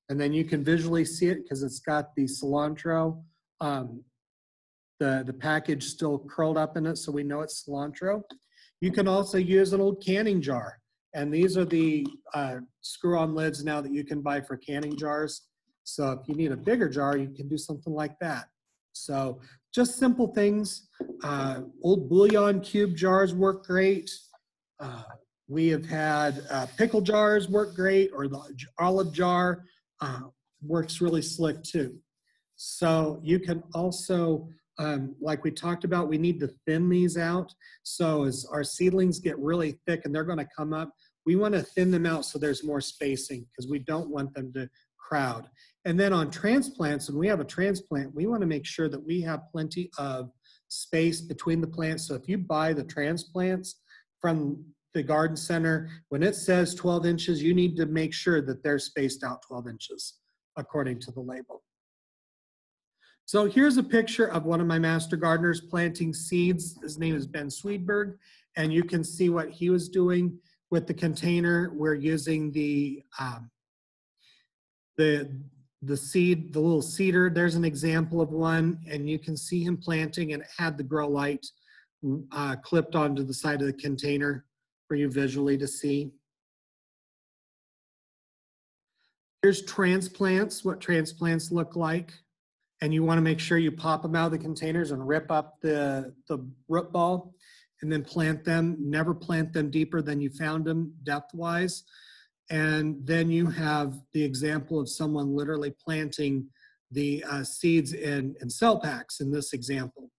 S1: And then you can visually see it because it's got the cilantro, the package still curled up in it, so we know it's cilantro. You can also use an old canning jar. And these are the screw-on lids now that you can buy for canning jars. So if you need a bigger jar, you can do something like that. So just simple things. Old bouillon cube jars work great. We have had pickle jars work great, or the olive jar works really slick too. So you can also, like we talked about, we need to thin these out. So as our seedlings get really thick and they're going to come up, we want to thin them out so there's more spacing because we don't want them to crowd. And then on transplants, when we have a transplant, we want to make sure that we have plenty of space between the plants. So if you buy the transplants from the garden center, when it says 12 inches, you need to make sure that they're spaced out 12 inches according to the label. So here's a picture of one of my master gardeners planting seeds. His name is Ben Swedberg, and you can see what he was doing with the container. We're using the seed, the little cedar. There's an example of one, and you can see him planting, and it had the grow light clipped onto the side of the container for you visually to see. Here's transplants, what transplants look like. And you want to make sure you pop them out of the containers and rip up the root ball and then plant them. Never plant them deeper than you found them depth-wise. And then you have the example of someone literally planting the seeds in cell packs in this example.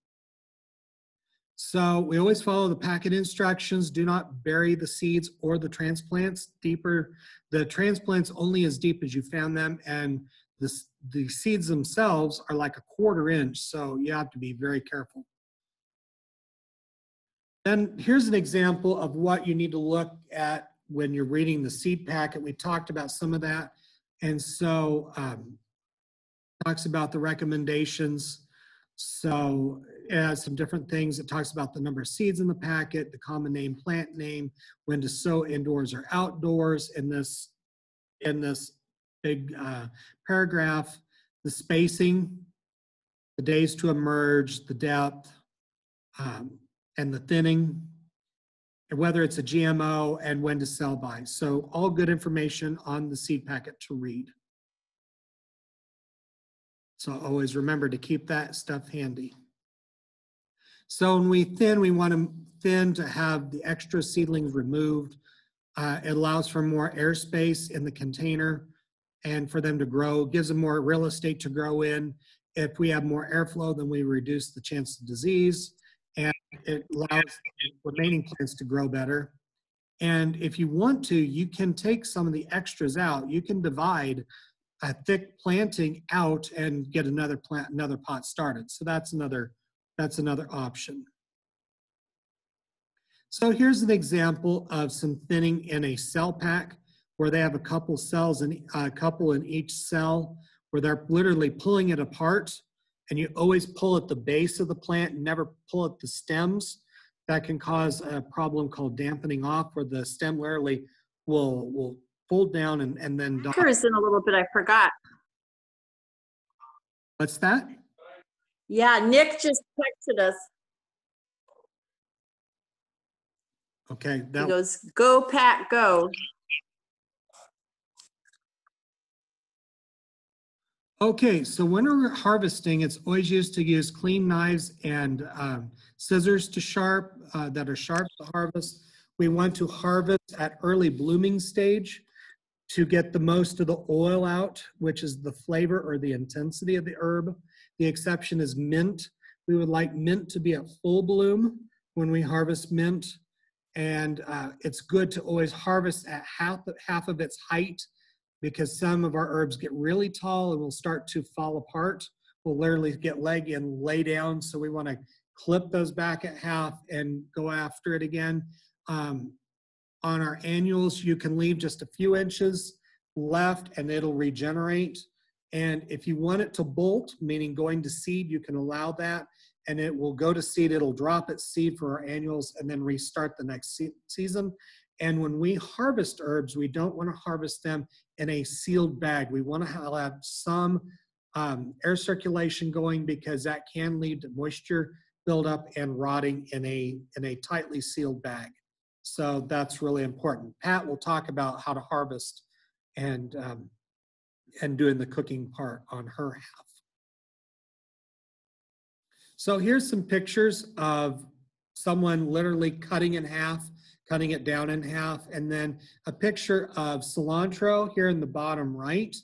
S1: So we always follow the packet instructions. Do not bury the seeds or the transplants deeper. The transplants only as deep as you found them, and the seeds themselves are like 1/4 inch, so you have to be very careful. Then here's an example of what you need to look at when you're reading the seed packet. We talked about some of that, and so talks about the recommendations. So it has some different things. It talks about the number of seeds in the packet, the common name, plant name, when to sow indoors or outdoors in this big paragraph, the spacing, the days to emerge, the depth, and the thinning, and whether it's a GMO, and when to sell by. So all good information on the seed packet to read. So always remember to keep that stuff handy. So when we thin, we want to thin to have the extra seedlings removed. It allows for more airspace in the container and for them to grow, gives them more real estate to grow in. If we have more airflow, then we reduce the chance of disease, and it allows the remaining plants to grow better. And if you want to, you can take some of the extras out. You can divide a thick planting out and get another plant, another pot started. So that's another option. So here's an example of some thinning in a cell pack where they have a couple cells and a couple in each cell where they're literally pulling it apart, and you always pull at the base of the plant and never pull at the stems. That can cause a problem called dampening off, where the stem literally will fold down and then die.
S4: In a little bit, I forgot.
S1: What's that?
S4: Yeah, Nick just texted us.
S1: Okay.
S4: He goes, "Go Pat, go."
S1: Okay, so when we're harvesting, it's always used to use clean knives and scissors that are sharp to harvest. We want to harvest at early blooming stage to get the most of the oil out, which is the flavor or the intensity of the herb. The exception is mint. We would like mint to be at full bloom when we harvest mint. And it's good to always harvest at half of its height, because some of our herbs get really tall and will start to fall apart. Will literally get leg and lay down. So we want to clip those back at half and go after it again. On our annuals, you can leave just a few inches left and it'll regenerate. And if you want it to bolt, meaning going to seed, you can allow that, and it will go to seed. It'll drop its seed for our annuals and then restart the next season. And when we harvest herbs, we don't want to harvest them in a sealed bag. We want to have some air circulation going, because that can lead to moisture buildup and rotting in a tightly sealed bag. So that's really important. Pat will talk about how to harvest and doing the cooking part on her half. So here's some pictures of someone literally cutting in half, cutting it down in half, and then a picture of cilantro here in the bottom right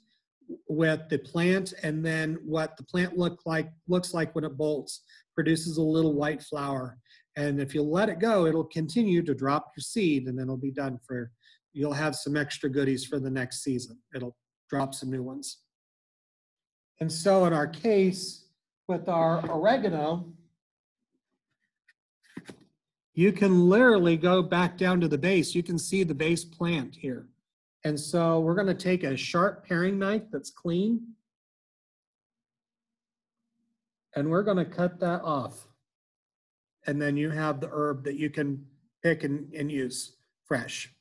S1: with the plant, and then what the plant looks like when it bolts, produces a little white flower. And if you let it go, it'll continue to drop your seed, and then it'll be done for, you'll have some extra goodies for the next season. It'll drop some new ones. And so in our case, with our oregano, you can literally go back down to the base. You can see the base plant here. And so we're going to take a sharp paring knife that's clean, and we're going to cut that off. And then you have the herb that you can pick and use fresh.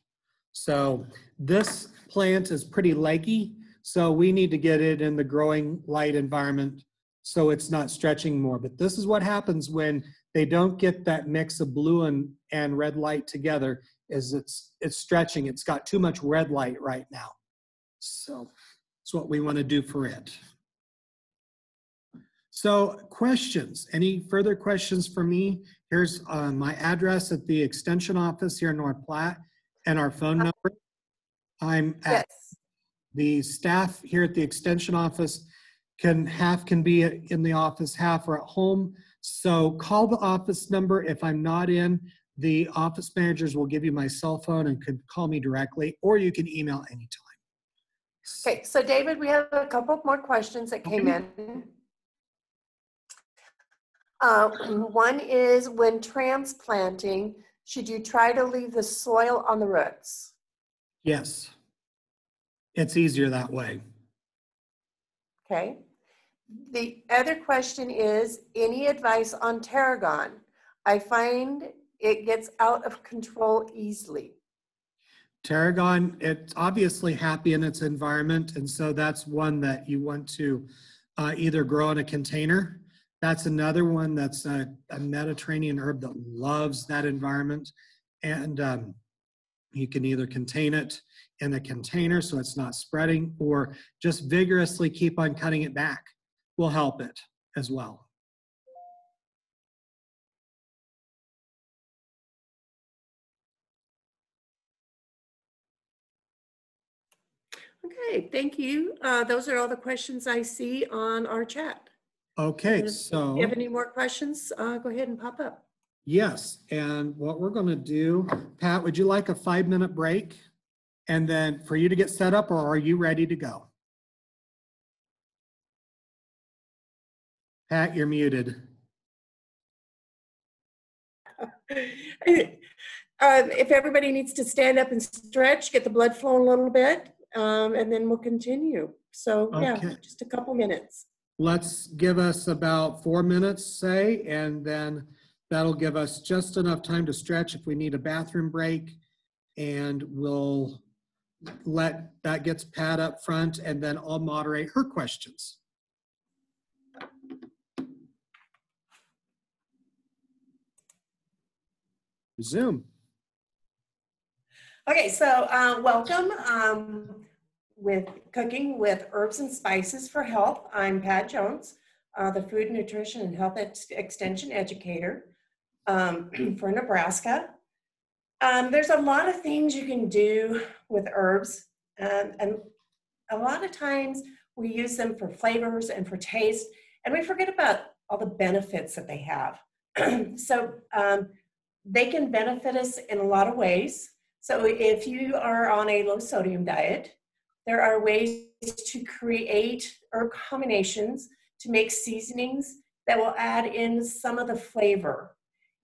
S1: So this plant is pretty leggy, so we need to get it in the growing light environment so it's not stretching more. But this is what happens when they don't get that mix of blue and red light together, is it's stretching. It's got too much red light right now. So that's what we want to do for it. So questions, any further questions for me? Here's my address at the extension office here in North Platte, and our phone number. I'm at the staff here at the extension office. Half can be in the office, half are at home. So call the office number. If I'm not in, the office managers will give you my cell phone and could call me directly, or you can email anytime.
S2: Okay, so David, we have a couple more questions that came in. One is, when transplanting, should you try to leave the soil on the roots?
S1: Yes, it's easier that way.
S2: Okay. The other question is, any advice on tarragon? I find it gets out of control easily.
S1: Tarragon, it's obviously happy in its environment, and so that's one that you want to either grow in a container That's another one that's a Mediterranean herb that loves that environment. And you can either contain it in a container so it's not spreading, or just vigorously keep on cutting it back will help it as well.
S2: Okay, thank you. Those are all the questions I see on our chat.
S1: Okay,
S2: If you
S1: so
S2: have any more questions, go ahead and pop up.
S1: yes, and what we're going to do, Pat, would you like a 5-minute break? And then for you to get set up, or are you ready to go? Pat, you're muted.
S2: If everybody needs to stand up and stretch, get the blood flowing a little bit, and then we'll continue. So yeah,
S1: Okay.
S2: just a couple minutes.
S1: Let's give us about 4 minutes, say, and then that'll give us just enough time to stretch if we need a bathroom break. And we'll let that gets Pat up front, and then I'll moderate her questions. Zoom.
S2: Okay, so welcome with Cooking with Herbs and Spices for Health. I'm Pat Jones, the Food, Nutrition, and Health Extension Educator for Nebraska. There's a lot of things you can do with herbs, and a lot of times we use them for flavors and for taste, and we forget about all the benefits that they have. So they can benefit us in a lot of ways. So if you are on a low sodium diet, there are ways to create herb combinations to make seasonings that will add in some of the flavor.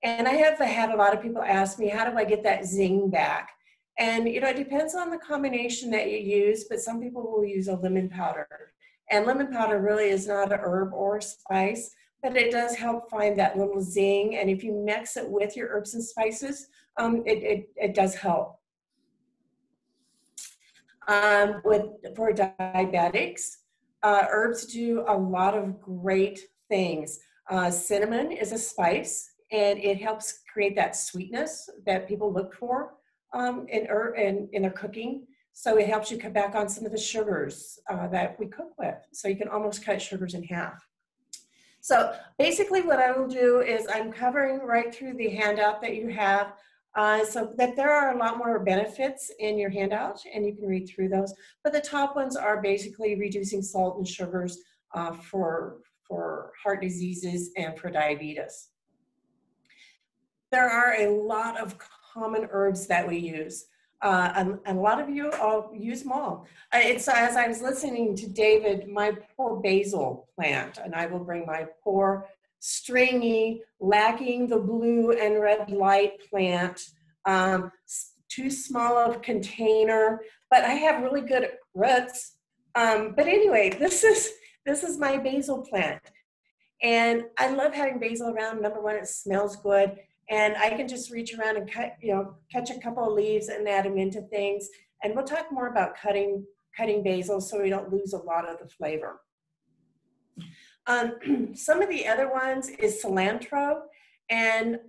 S2: And I have had a lot of people ask me, how do I get that zing back? And you know, it depends on the combination that you use, but some people will use a lemon powder. And lemon powder really is not an herb or a spice, but it does help find that little zing. And if you mix it with your herbs and spices, it does help. For diabetics, herbs do a lot of great things. Cinnamon is a spice, and it helps create that sweetness that people look for in their cooking. So it helps you cut back on some of the sugars that we cook with. So you can almost cut sugars in half. So basically what I will do is I'm covering right through the handout that you have, so that there are a lot more benefits in your handout, and you can read through those. But the top ones are basically reducing salt and sugars for heart diseases and for diabetes. There are a lot of common herbs that we use. And a lot of you all use them all. It's as I was listening to David, my poor basil plant, and I will bring my poor stringy, lacking the blue and red light plant, too small of a container, but I have really good roots. But anyway, this is my basil plant. And I love having basil around. Number one, it smells good. And I can just reach around and catch a couple of leaves and add them into things. And we'll talk more about cutting basil so we don't lose a lot of the flavor. Some of the other ones is cilantro. And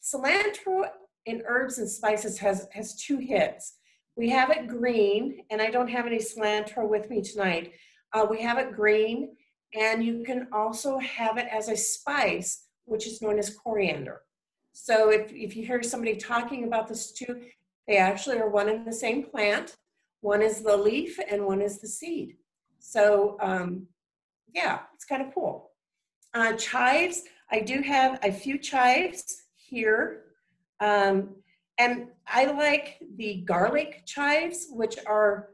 S2: cilantro in herbs and spices has two hits. We have it green, and I don't have any cilantro with me tonight. We have it green, and you can also have it as a spice, which is known as coriander. So if you hear somebody talking about this two, they actually are one and the same plant. One is the leaf and one is the seed. So yeah, it's kind of cool. Chives, I do have a few chives here. And I like the garlic chives, which are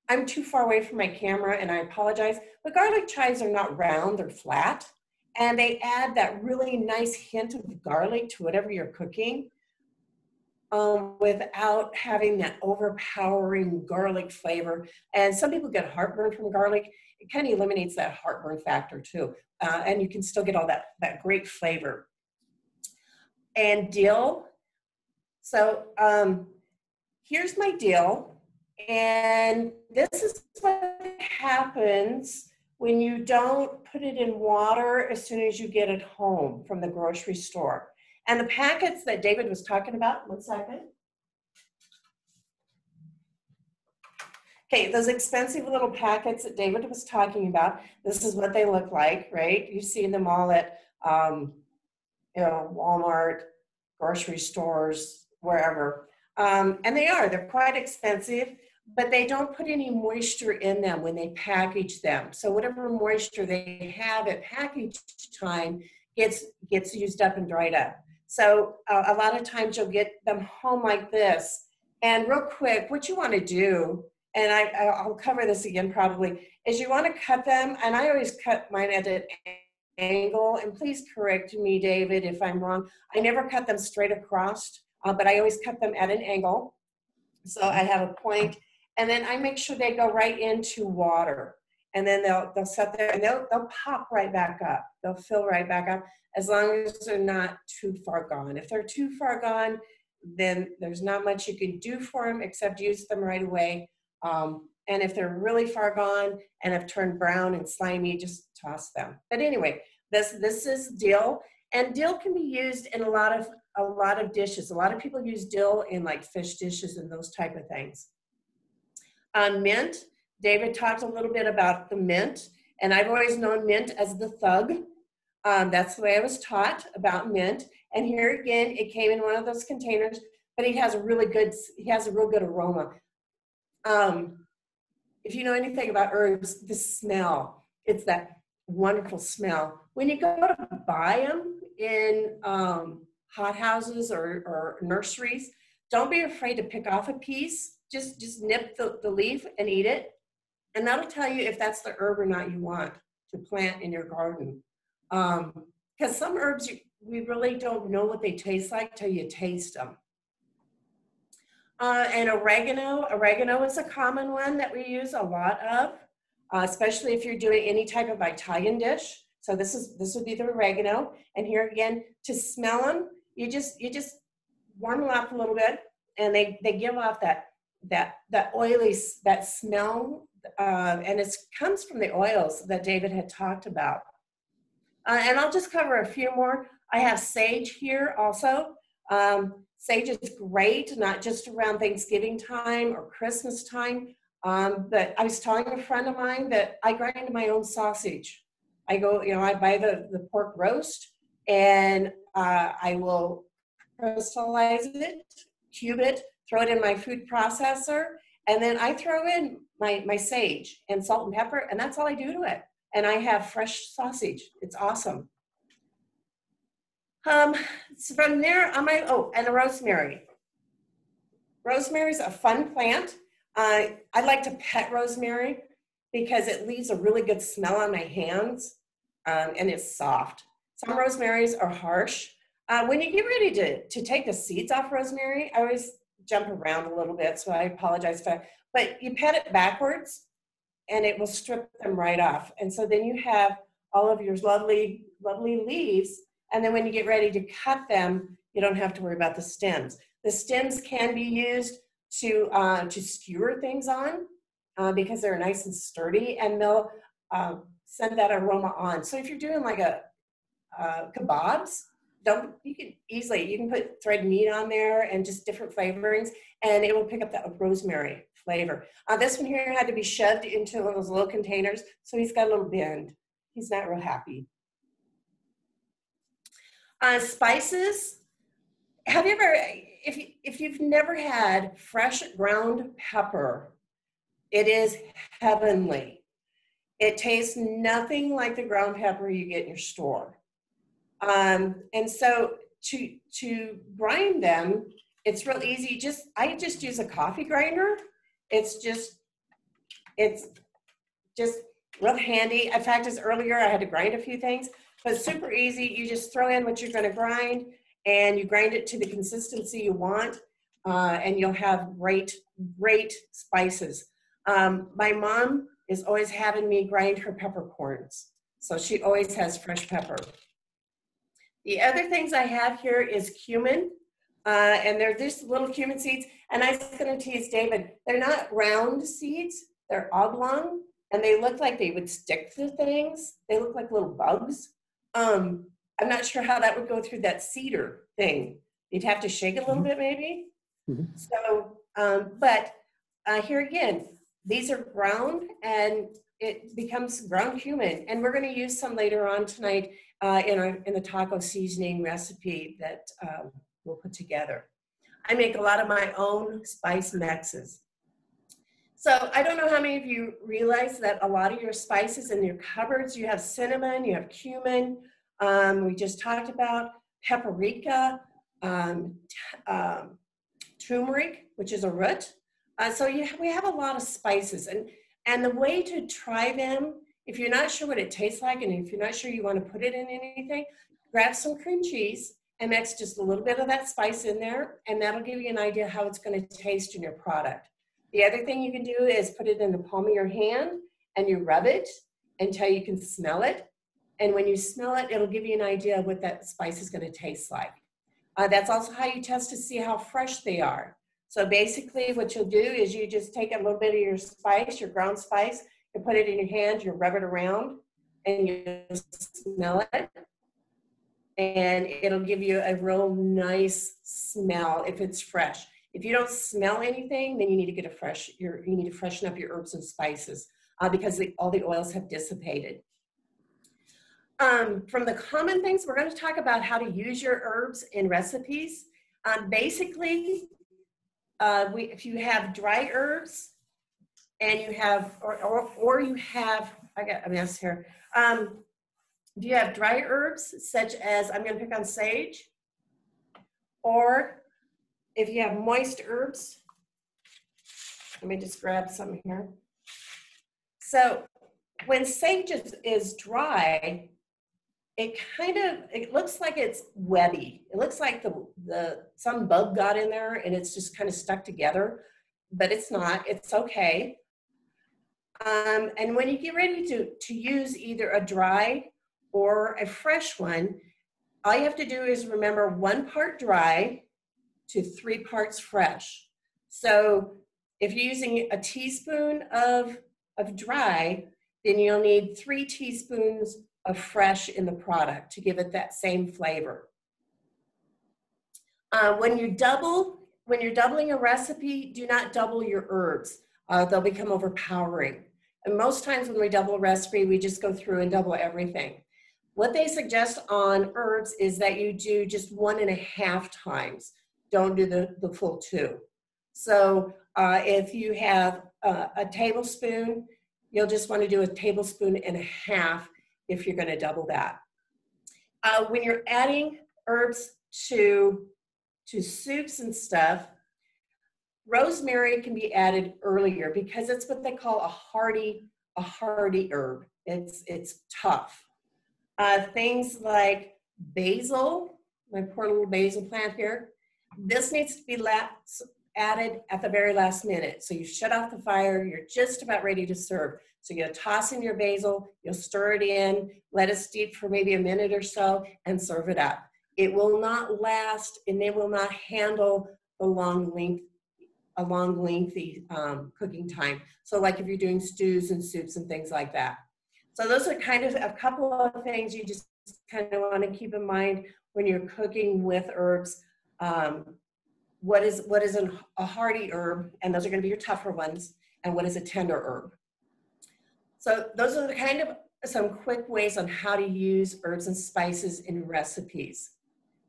S2: I'm too far away from my camera and I apologize, but garlic chives are not round, they're flat. And they add that really nice hint of garlic to whatever you're cooking without having that overpowering garlic flavor. And some people get heartburn from garlic. It kind of eliminates that heartburn factor too. And you can still get all that great flavor. And dill. So here's my dill. And this is what happens when you don't put it in water as soon as you get it home from the grocery store. And the packets that David was talking about, one second. Okay, those expensive little packets that David was talking about, this is what they look like, right? You've seen them all at, Walmart, grocery stores, wherever. And they're quite expensive, but they don't put any moisture in them when they package them. So whatever moisture they have at package time gets used up and dried up. So a lot of times you'll get them home like this. And real quick, what you want to do, and I'll cover this again probably, is you want to cut them, and I always cut mine at an angle, and please correct me, David, if I'm wrong. I never cut them straight across, but I always cut them at an angle. So I have a point, and then I make sure they go right into water. And then they'll sit there, and they'll pop right back up. They'll fill right back up, as long as they're not too far gone. If they're too far gone, then there's not much you can do for them except use them right away. And if they're really far gone and have turned brown and slimy, just toss them. But anyway, this is dill, and dill can be used in a lot of dishes. A lot of people use dill in like fish dishes and those type of things. Mint, David talked a little bit about the mint, and I've always known mint as the thug. That's the way I was taught about mint. And here again, it came in one of those containers, but he has a real good aroma. If you know anything about herbs, the smell, it's that wonderful smell. When you go to buy them in hothouses or nurseries, don't be afraid to pick off a piece. Just nip the leaf and eat it. And that'll tell you if that's the herb or not you want to plant in your garden. Because some herbs, we really don't know what they taste like till you taste them. And oregano is a common one that we use a lot of, especially if you're doing any type of Italian dish. So this would be the oregano. And here again, to smell them, you just warm them up a little bit, and they give off that oily, that smell, and it comes from the oils that David had talked about. And I'll just cover a few more. I have sage here also. Sage is great, not just around Thanksgiving time or Christmas time, but I was telling a friend of mine that I grind my own sausage. I buy the pork roast, and I will crystallize it, cube it, throw it in my food processor, and then I throw in my sage and salt and pepper, and that's all I do to it. And I have fresh sausage. It's awesome. So from there, and a rosemary. Rosemary is a fun plant. I like to pet rosemary because it leaves a really good smell on my hands, and it's soft. Some rosemaries are harsh. When you get ready to take the seeds off rosemary, I always jump around a little bit, so I apologize for that. But you pet it backwards, and it will strip them right off. And so then you have all of your lovely, lovely leaves. And then when you get ready to cut them, you don't have to worry about the stems. The stems can be used to skewer things on because they're nice and sturdy, and they'll send that aroma on. So if you're doing like a kebabs, you can put thread meat on there and just different flavorings, and it will pick up that rosemary flavor. This one here had to be shoved into one of those little containers, so he's got a little bend. He's not real happy. Spices. Have you ever, if you've never had fresh ground pepper, it is heavenly. It tastes nothing like the ground pepper you get in your store. And so to grind them, it's real easy. I just use a coffee grinder. It's just real handy. In fact, as earlier, I had to grind a few things, but it's super easy. You just throw in what you're going to grind, and you grind it to the consistency you want, and you'll have great spices. My mom is always having me grind her peppercorns, so she always has fresh pepper. The other things I have here is cumin, and they're just little cumin seeds. And I was going to tease David, they're not round seeds, they're oblong. and they look like they would stick to things. They look like little bugs. I'm not sure how that would go through that cedar thing. You'd have to shake it a little bit maybe. So, but here again, these are ground and it becomes ground cumin. And we're going to use some later on tonight in the taco seasoning recipe that we'll put together. I make a lot of my own spice mixes. So I don't know how many of you realize that a lot of your spices in your cupboards, you have cinnamon, you have cumin, we just talked about paprika, turmeric, which is a root. So we have a lot of spices, and the way to try them, if you're not sure what it tastes like, and if you're not sure you want to put it in anything, grab some cream cheese and mix just a little bit of that spice in there, and that'll give you an idea how it's going to taste in your product. The other thing you can do is put it in the palm of your hand and you rub it until you can smell it. And when you smell it, it'll give you an idea of what that spice is going to taste like. That's also how you test to see how fresh they are. So basically what you'll do is you just take a little bit of your spice, your ground spice, you put it in your hand, you rub it around, and you smell it. And it'll give you a real nice smell if it's fresh. If you don't smell anything, then you need to get you need to freshen up your herbs and spices because all the oils have dissipated. From the common things, we're going to talk about how to use your herbs in recipes. Basically, if you have dry herbs and you have, or you have, I got a mess here. If you have dry herbs, such as, I'm going to pick on sage, or if you have moist herbs, let me just grab some here. So when sage is dry, it looks like it's webby. It looks like some bug got in there and it's just kind of stuck together, but it's not, it's okay. And when you get ready to use either a dry or a fresh one, all you have to do is remember 1 part dry to 3 parts fresh. So if you're using a teaspoon of dry, then you'll need 3 teaspoons of fresh in the product to give it that same flavor. When you're doubling a recipe, do not double your herbs. They'll become overpowering. And most times when we double a recipe, we just go through and double everything. What they suggest on herbs is that you do just 1.5 times. Don't do the full 2. So if you have a tablespoon, you'll just want to do 1.5 tablespoons if you're going to double that. When you're adding herbs to soups and stuff, rosemary can be added earlier because it's what they call a hardy herb. It's tough. Things like basil, my poor little basil plant here, this needs to be added at the very last minute. So you shut off the fire, you're just about ready to serve. So you'll toss in your basil, you'll stir it in, let it steep for maybe a minute or so, and serve it up. It will not last, and it will not handle a long lengthy cooking time. So like if you're doing stews and soups and things like that. So those are kind of a couple of things you just kind of want to keep in mind when you're cooking with herbs. What is a hardy herb, and those are going to be your tougher ones, and what is a tender herb. So those are the kind of some quick ways on how to use herbs and spices in recipes.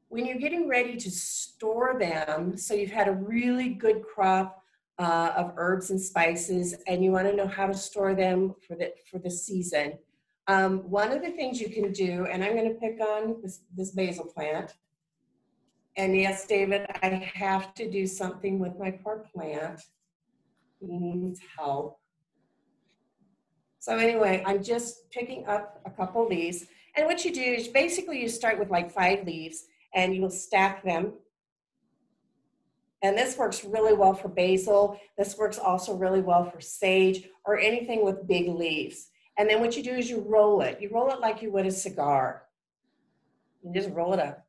S2: When you're getting ready to store them, so you've had a really good crop of herbs and spices, and you want to know how to store them for the season. One of the things you can do, and I'm going to pick on this basil plant. And yes, David, I have to do something with my poor plant. He needs help. So anyway, I'm just picking up a couple of these. And what you do is basically you start with like 5 leaves and you will stack them. And this works really well for basil. This works also really well for sage or anything with big leaves. And then what you do is you roll it. You roll it like you would a cigar. You just roll it up.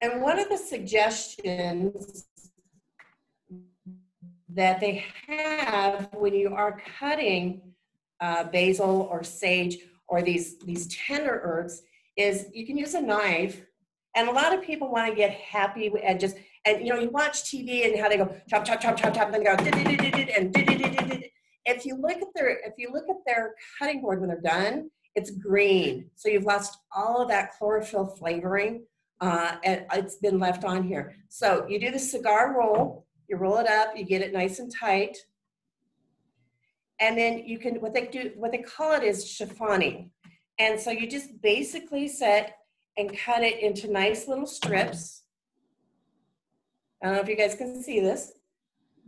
S2: And one of the suggestions that they have when you are cutting basil or sage or these tender herbs is you can use a knife. And a lot of people want to get happy and just, and you watch TV and how they go chop, chop, chop, chop, chop, and then go and if you look at their cutting board when they're done, it's green. So you've lost all of that chlorophyll flavoring, and it's been left on here. So you do the cigar roll, you roll it up, you get it nice and tight. And then you can, what they call it is chiffoning. And so you just basically set and cut it into nice little strips. I don't know if you guys can see this,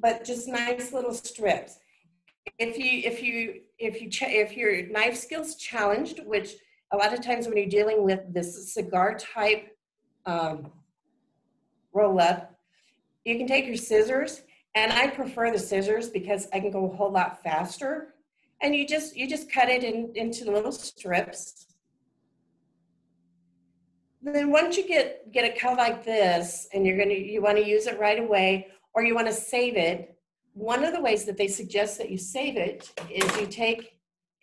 S2: but just nice little strips. If your knife skills challenged, which a lot of times when you're dealing with this cigar type roll up, you can take your scissors, and I prefer the scissors because I can go a whole lot faster. And you just cut it into little strips. Then once you get it cut like this, and you want to use it right away, or you want to save it, one of the ways that they suggest that you save it is you take,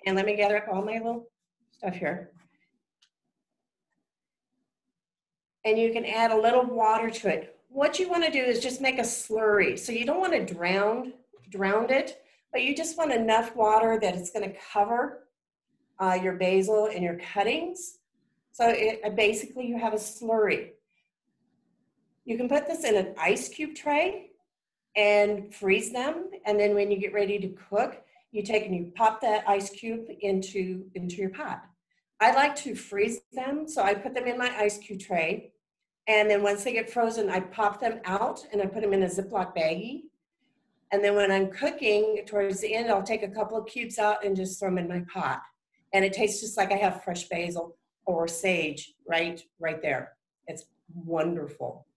S2: and let me gather up all my little stuff here. And you can add a little water to it. What you want to do is just make a slurry. So you don't want to drown it, but you just want enough water that it's going to cover your basil and your cuttings. So basically you have a slurry. You can put this in an ice cube tray and freeze them. And then when you get ready to cook, you take and you pop that ice cube into your pot. I like to freeze them. So I put them in my ice cube tray. And then once they get frozen, I pop them out and I put them in a Ziploc baggie. And then when I'm cooking, towards the end, I'll take a couple of cubes out and just throw them in my pot. And it tastes just like I have fresh basil or sage right there. It's wonderful.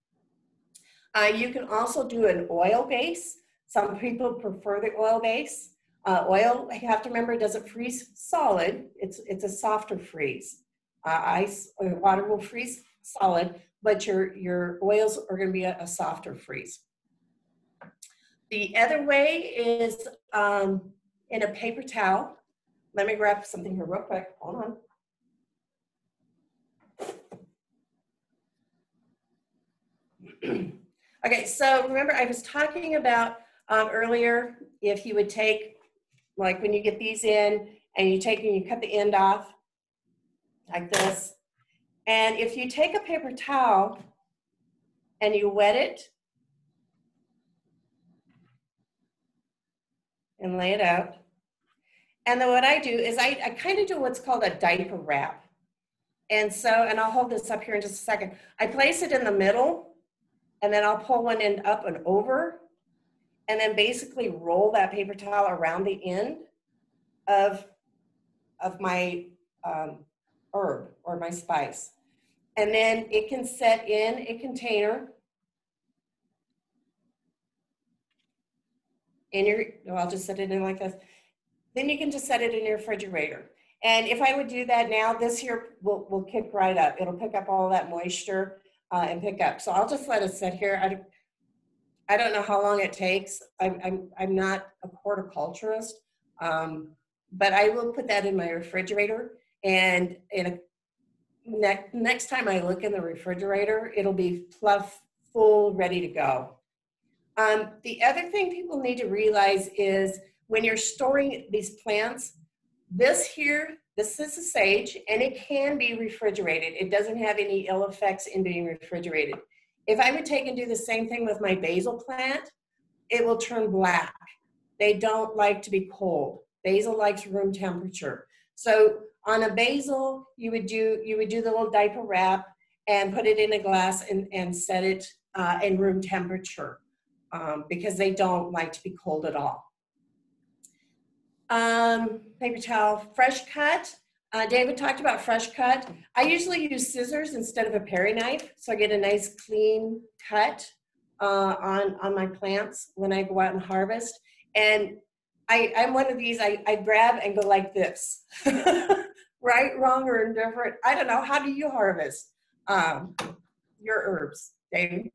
S2: You can also do an oil base. Some people prefer the oil base. Oil, you have to remember, it doesn't freeze solid. It's a softer freeze. Ice or water will freeze solid, but your oils are going to be a softer freeze. The other way is in a paper towel. Let me grab something here real quick. Hold on. Okay, so remember I was talking about earlier, if you would take, like when you get these in and you take and you cut the end off like this. And if you take a paper towel and you wet it and lay it out. And then what I do is I kind of do what's called a diaper wrap. And so, and I'll hold this up here in just a second. I place it in the middle, and then I'll pull one end up and over, and then basically roll that paper towel around the end of my herb or my spice. And then it can set in a container I'll just set it in like this. Then you can just set it in your refrigerator. And if I would do that now, this here will kick right up. It'll pick up all that moisture and pick up. So I'll just let it sit here. I don't know how long it takes. I'm not a horticulturist, but I will put that in my refrigerator. And next time I look in the refrigerator, it'll be full, ready to go. The other thing people need to realize is when you're storing these plants, this is a sage, and it can be refrigerated. It doesn't have any ill effects in being refrigerated. If I would take and do the same thing with my basil plant, it will turn black. They don't like to be cold. Basil likes room temperature. So on a basil, you would do the little diaper wrap and put it in a glass and set it in room temperature because they don't like to be cold at all. Paper towel, fresh cut. David talked about fresh cut. I usually use scissors instead of a paring knife, so I get a nice clean cut on my plants when I go out and harvest. And I'm one of these, I grab and go like this. Right, wrong, or indifferent. I don't know. How do you harvest your herbs, David?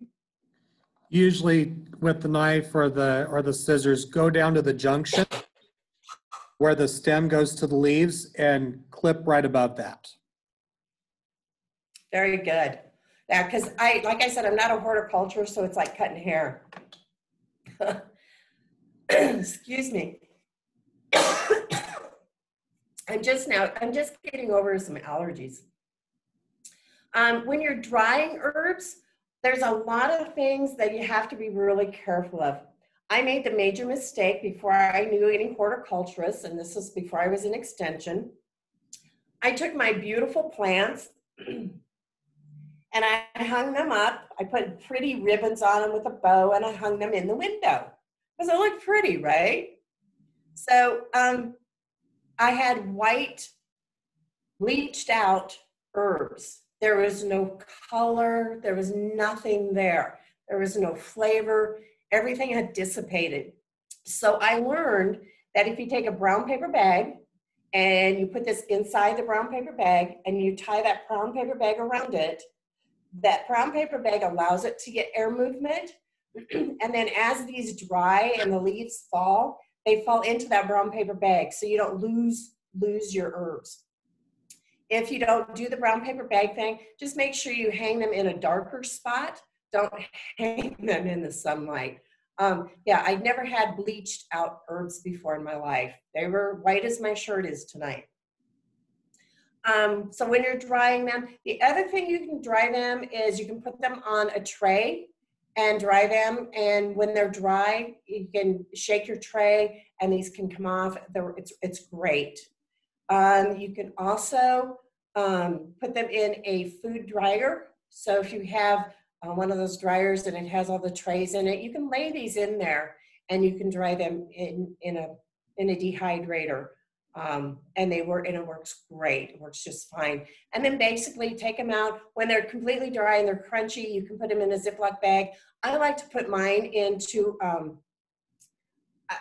S1: Usually with the knife or the scissors, go down to the junction where the stem goes to the leaves and clip right above that.
S2: Very good. Yeah, because like I said, I'm not a horticulturist, so it's like cutting hair. Excuse me. I'm just getting over some allergies. When you're drying herbs, there's a lot of things that you have to be really careful of. I made the major mistake before I knew any horticulturists, and this was before I was in extension. I took my beautiful plants and I hung them up. I put pretty ribbons on them with a bow, and I hung them in the window because they look pretty, right? So I had white bleached out herbs. There was no color. There was nothing there. There was no flavor. Everything had dissipated. So I learned that if you take a brown paper bag and you put this inside the brown paper bag and you tie that brown paper bag around it, that brown paper bag allows it to get air movement. And then as these dry and the leaves fall, they fall into that brown paper bag, so you don't lose your herbs. If you don't do the brown paper bag thing, just make sure you hang them in a darker spot. Don't hang them in the sunlight. Yeah, I'd never had bleached out herbs before in my life. They were white as my shirt is tonight. So when you're drying them, the other thing you can dry them is you can put them on a tray and dry them. And when they're dry, you can shake your tray and these can come off. It's great. You can also put them in a food dryer. So if you have one of those dryers and it has all the trays in it, you can lay these in there and you can dry them in a dehydrator. And it works great. It works just fine. And then basically take them out when they're completely dry and they're crunchy. You can put them in a Ziploc bag. I like to put mine into,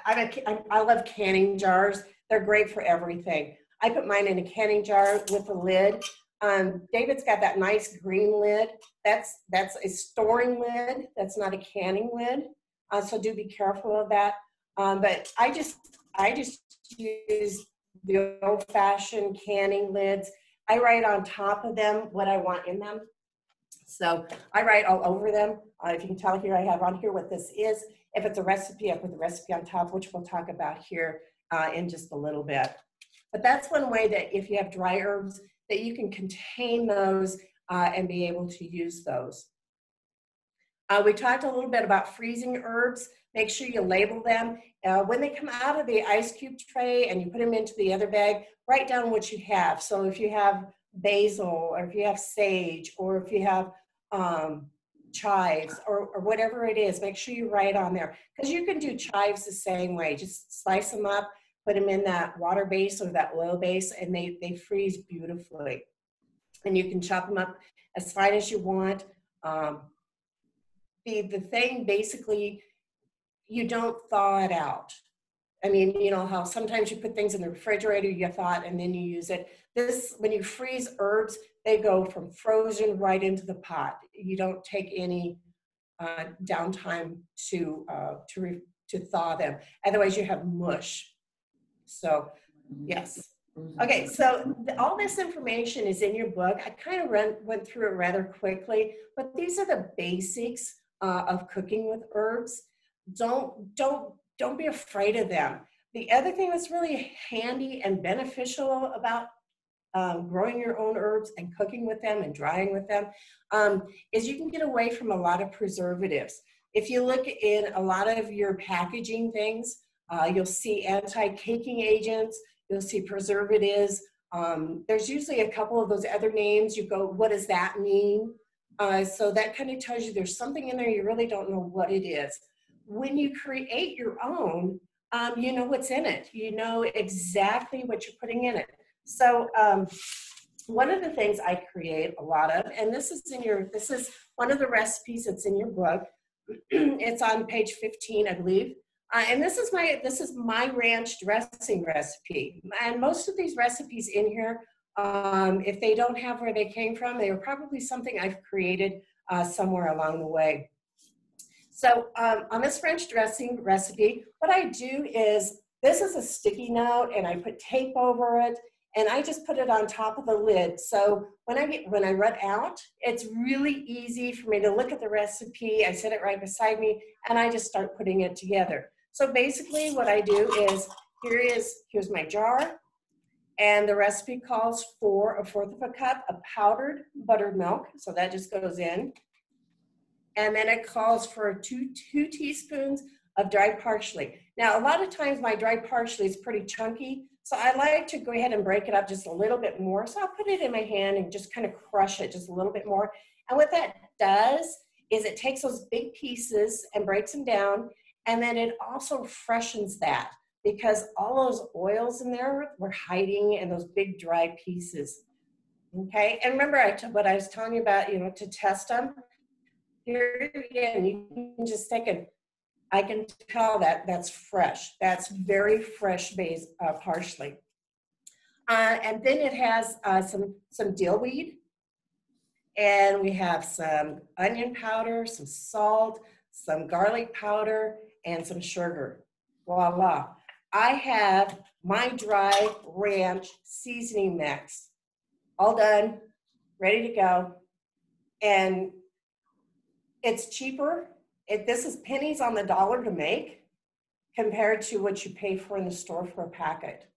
S2: I love canning jars. They're great for everything. I put mine in a canning jar with a lid. David's got that nice green lid. That's a storing lid. That's not a canning lid. So do be careful of that. But I just use the old-fashioned canning lids. I write on top of them what I want in them. So I write all over them. If you can tell here, I have on here what this is. If it's a recipe, I put the recipe on top, which we'll talk about here in just a little bit. But that's one way that if you have dry herbs, that you can contain those and be able to use those. We talked a little bit about freezing herbs. Make sure you label them. When they come out of the ice cube tray and you put them into the other bag, write down what you have. So if you have basil, or if you have sage, or if you have chives, or whatever it is, make sure you write on there. Because you can do chives the same way. Just slice them up, put them in that water base or that oil base, and they freeze beautifully. And you can chop them up as fine as you want. The thing basically, you don't thaw it out. I mean, you know how sometimes you put things in the refrigerator, you thaw it and then you use it. This, when you freeze herbs, they go from frozen right into the pot. You don't take any downtime to thaw them. Otherwise you have mush. So, yes. Okay, so all this information is in your book. I kind of went through it rather quickly, but these are the basics of cooking with herbs. Don't be afraid of them. The other thing that's really handy and beneficial about growing your own herbs and cooking with them and drying with them is you can get away from a lot of preservatives. If you look in a lot of your packaging things, you'll see anti-caking agents, you'll see preservatives. There's usually a couple of those other names. You go, what does that mean? So that kind of tells you there's something in there you really don't know what it is. When you create your own, you know what's in it. You know exactly what you're putting in it. So one of the things I create a lot of, and this is one of the recipes that's in your book. It's on page 15, I believe. And this is my ranch dressing recipe. And most of these recipes in here, if they don't have where they came from, they were probably something I've created somewhere along the way. So on this French dressing recipe, what I do is, this is a sticky note and I put tape over it and I just put it on top of the lid. So when I run out, it's really easy for me to look at the recipe. I set it right beside me and I just start putting it together. So basically what I do is, here's my jar, and the recipe calls for 1/4 of a cup of powdered buttered milk. So that just goes in. And then it calls for two teaspoons of dried parsley. Now, a lot of times my dried parsley is pretty chunky, so I like to go ahead and break it up just a little bit more. So I'll put it in my hand and just kind of crush it just a little bit more. And what that does is it takes those big pieces and breaks them down, and then it also freshens that, because all those oils in there were hiding in those big dry pieces. Okay, and remember what I was telling you about, to test them. Here again, you can just take it. I can tell that that's fresh. That's very fresh parsley. And then it has some dill weed. And we have some onion powder, some salt, some garlic powder, and some sugar. Voila. I have my dry ranch seasoning mix. All done, ready to go. And it's cheaper. This is pennies on the dollar to make compared to what you pay for in the store for a packet.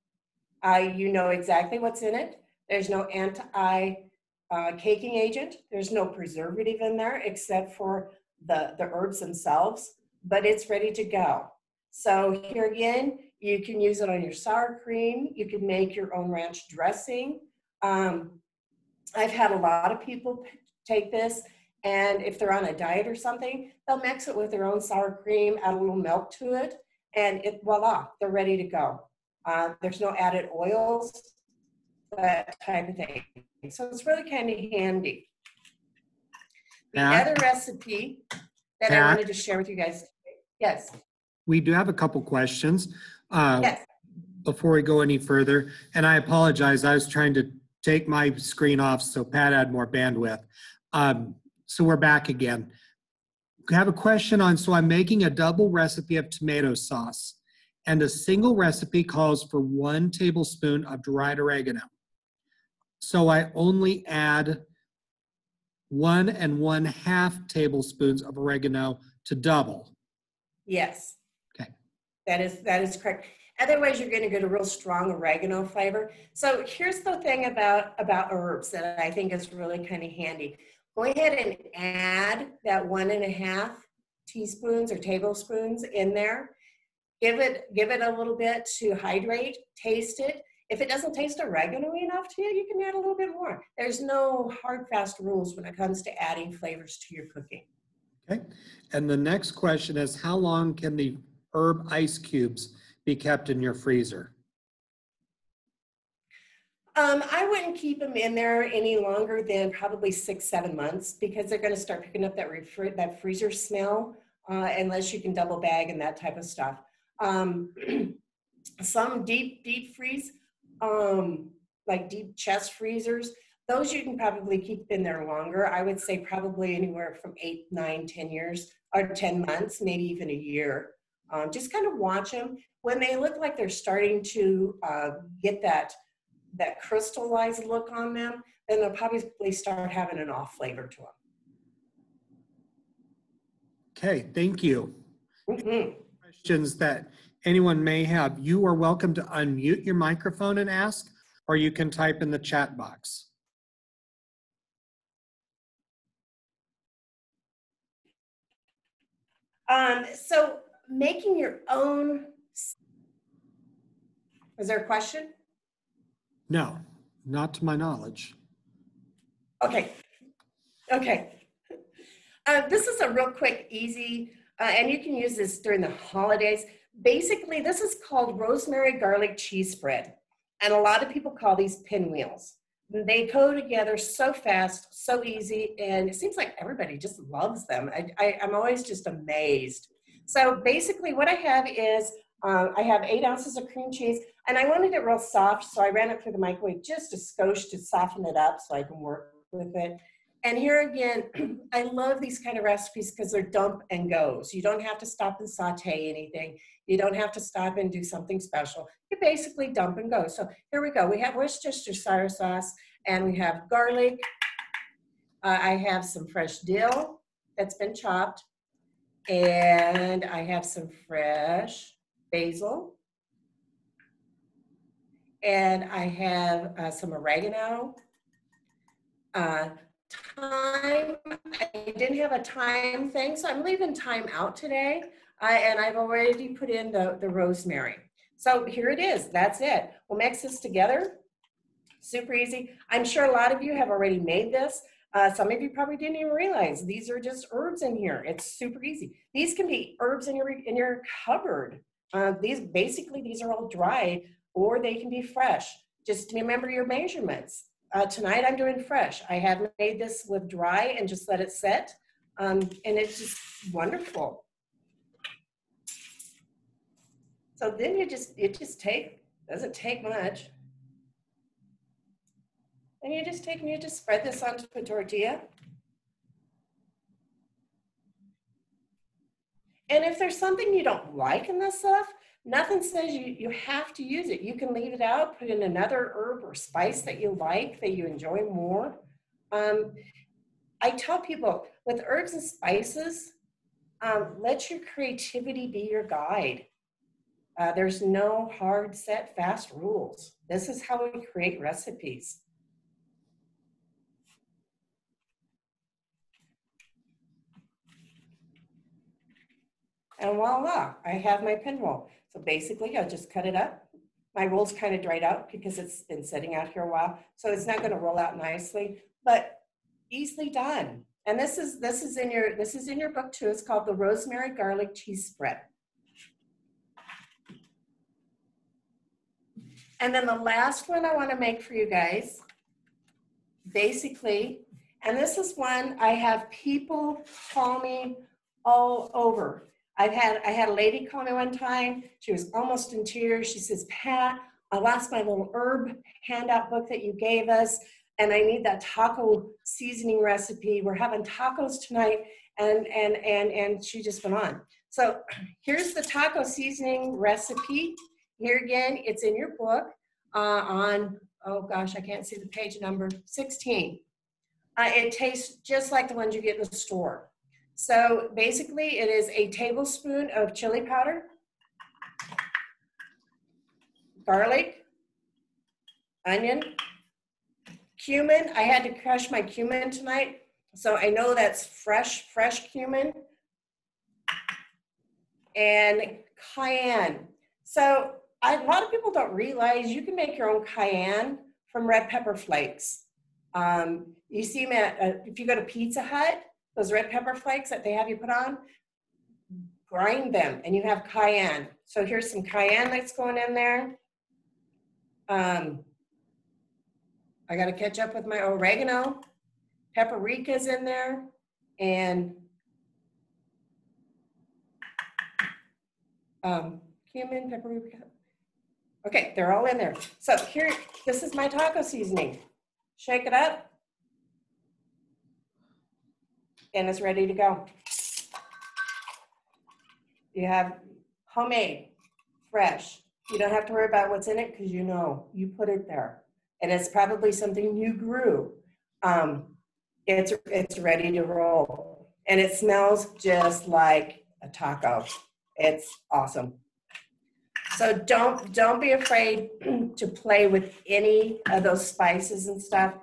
S2: You know exactly what's in it. There's no anti-caking agent. There's no preservative in there except for the herbs themselves, but it's ready to go. So here again, you can use it on your sour cream. You can make your own ranch dressing. I've had a lot of people take this, and if they're on a diet or something, they'll mix it with their own sour cream, add a little milk to it, and voila, they're ready to go. There's no added oils, that type of thing. So it's really kind of handy. The other recipe that I wanted to share with you guys today. Yes.
S1: We do have a couple questions
S2: Yes.
S1: before we go any further. And I apologize, I was trying to take my screen off so Pat had more bandwidth. So we're back again. I have a question on, so I'm making a double recipe of tomato sauce, and a single recipe calls for 1 tablespoon of dried oregano. So I only add 1 1/2 tablespoons of oregano to double.
S2: Yes.
S1: Okay.
S2: That is correct. Otherwise, you're going to get a real strong oregano flavor. So here's the thing about herbs that I think is really kind of handy. Go ahead and add that 1 1/2 teaspoons or tablespoons in there. Give it a little bit to hydrate, taste it. If it doesn't taste oregano enough to you, you can add a little bit more. There's no hard, fast rules when it comes to adding flavors to your cooking.
S1: Okay. And the next question is, how long can the herb ice cubes be kept in your freezer?
S2: I wouldn't keep them in there any longer than probably 6-7 months, because they're going to start picking up that freezer smell, unless you can double bag and that type of stuff. Some deep freeze, like deep chest freezers, those you can probably keep in there longer. I would say probably anywhere from 8, 9, 10 years, or 10 months, maybe even a year. Just kind of watch them. When they look like they're starting to get that crystallized look on them, then they'll probably start having an off flavor to them.
S1: Okay, thank you.
S2: Mm-hmm.
S1: Questions that anyone may have, you are welcome to unmute your microphone and ask, or you can type in the chat box.
S2: So making your own, is there a question?
S1: No, not to my knowledge.
S2: Okay. This is a real quick, easy, and you can use this during the holidays. Basically, this is called rosemary garlic cheese spread. And a lot of people call these pinwheels. They go together so fast, so easy, and it seems like everybody just loves them. I'm always just amazed. So basically what I have is, I have 8 ounces of cream cheese, and I wanted it real soft, so I ran it through the microwave just a skosh to soften it up so I can work with it. And here again, I love these kind of recipes because they're dump and goes. You don't have to stop and saute anything. You don't have to stop and do something special. You basically dump and go. So here we go. We have Worcestershire sauce, and we have garlic. I have some fresh dill that's been chopped, and I have some fresh basil, and I have some oregano. Thyme, I didn't have a thyme thing, so I'm leaving thyme out today, and I've already put in the rosemary. So here it is, that's it. We'll mix this together, super easy. I'm sure a lot of you have already made this. Some of you probably didn't even realize these are just herbs in here. It's super easy. These can be herbs in your cupboard. These are all dried, or they can be fresh. Just remember your measurements. Tonight I'm doing fresh. I have made this with dry and just let it set, and it's just wonderful. So then it doesn't take much. And you just spread this onto a tortilla. And if there's something you don't like in this stuff, nothing says you have to use it. You can leave it out, put in another herb or spice that you like, that you enjoy more. I tell people with herbs and spices, let your creativity be your guide. There's no hard, set, fast rules. This is how we create recipes. And voila, I have my pin roll. So basically, I'll just cut it up. My roll's kind of dried out because it's been sitting out here a while, so it's not going to roll out nicely, but easily done. And this is in your book too. It's called the Rosemary Garlic Cheese Spread. And then the last one I want to make for you guys, basically, and this is one I have people call me all over. I had a lady call me one time. She was almost in tears. She says, Pat, I lost my little herb handout book that you gave us, and I need that taco seasoning recipe. We're having tacos tonight, and she just went on. So here's the taco seasoning recipe. Here again, it's in your book on, oh gosh, I can't see the page number, 16. It tastes just like the ones you get in the store. So basically, it is a tablespoon of chili powder, garlic, onion, cumin. I had to crush my cumin tonight, so I know that's fresh cumin, and cayenne. So a lot of people don't realize you can make your own cayenne from red pepper flakes. You see them at, if you go to Pizza Hut, those red pepper flakes that they have you put on, grind them and you have cayenne. So here's some cayenne that's going in there. I got to catch up with my oregano. Paprika's in there, and cumin, paprika. Okay, they're all in there. So here, this is my taco seasoning. Shake it up, and it's ready to go. You have homemade, fresh. You don't have to worry about what's in it because you know, you put it there. And it's probably something you grew. It's ready to roll. And it smells just like a taco. It's awesome. So don't be afraid to play with any of those spices and stuff.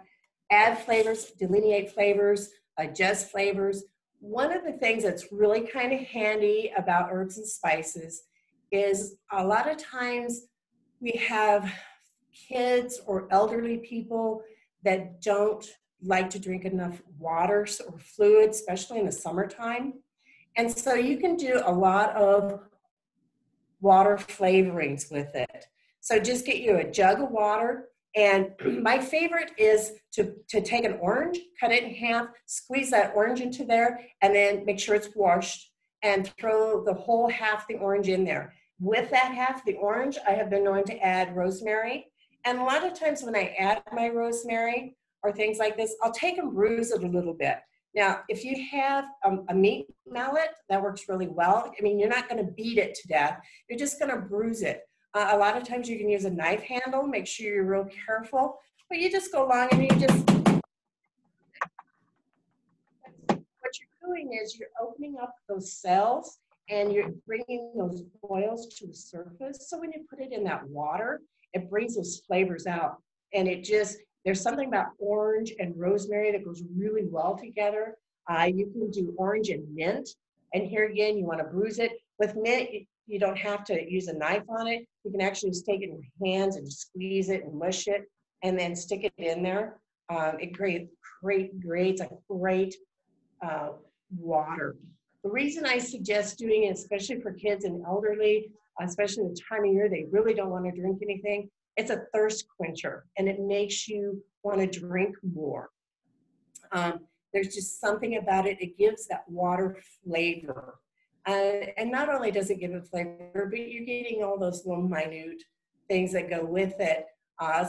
S2: Add flavors, delineate flavors, adjust flavors. One of the things that's really kind of handy about herbs and spices is a lot of times we have kids or elderly people that don't like to drink enough water or fluid, especially in the summertime. And so you can do a lot of water flavorings with it. So just get you a jug of water. And my favorite is to take an orange, cut it in half, squeeze that orange into there, and then make sure it's washed and throw the whole half the orange in there. With that half the orange, I have been known to add rosemary. And a lot of times when I add my rosemary, or things like this, I'll take and bruise it a little bit. Now, if you have a meat mallet, that works really well. I mean, you're not going to beat it to death. You're just going to bruise it. A lot of times you can use a knife handle. Make sure you're real careful. But you just go along and you just, what you're doing is you're opening up those cells and you're bringing those oils to the surface. So when you put it in that water, it brings those flavors out. And it just, there's something about orange and rosemary that goes really well together. You can do orange and mint. And here again, you want to bruise it. With mint, you don't have to use a knife on it. You can actually just take it in your hands and squeeze it and mush it and then stick it in there. It creates a great water. The reason I suggest doing it, especially for kids and elderly, especially the time of year they really don't want to drink anything, it's a thirst quencher and it makes you want to drink more. There's just something about it. It gives that water flavor. And not only does it give it flavor, but you're getting all those little minute things that go with it.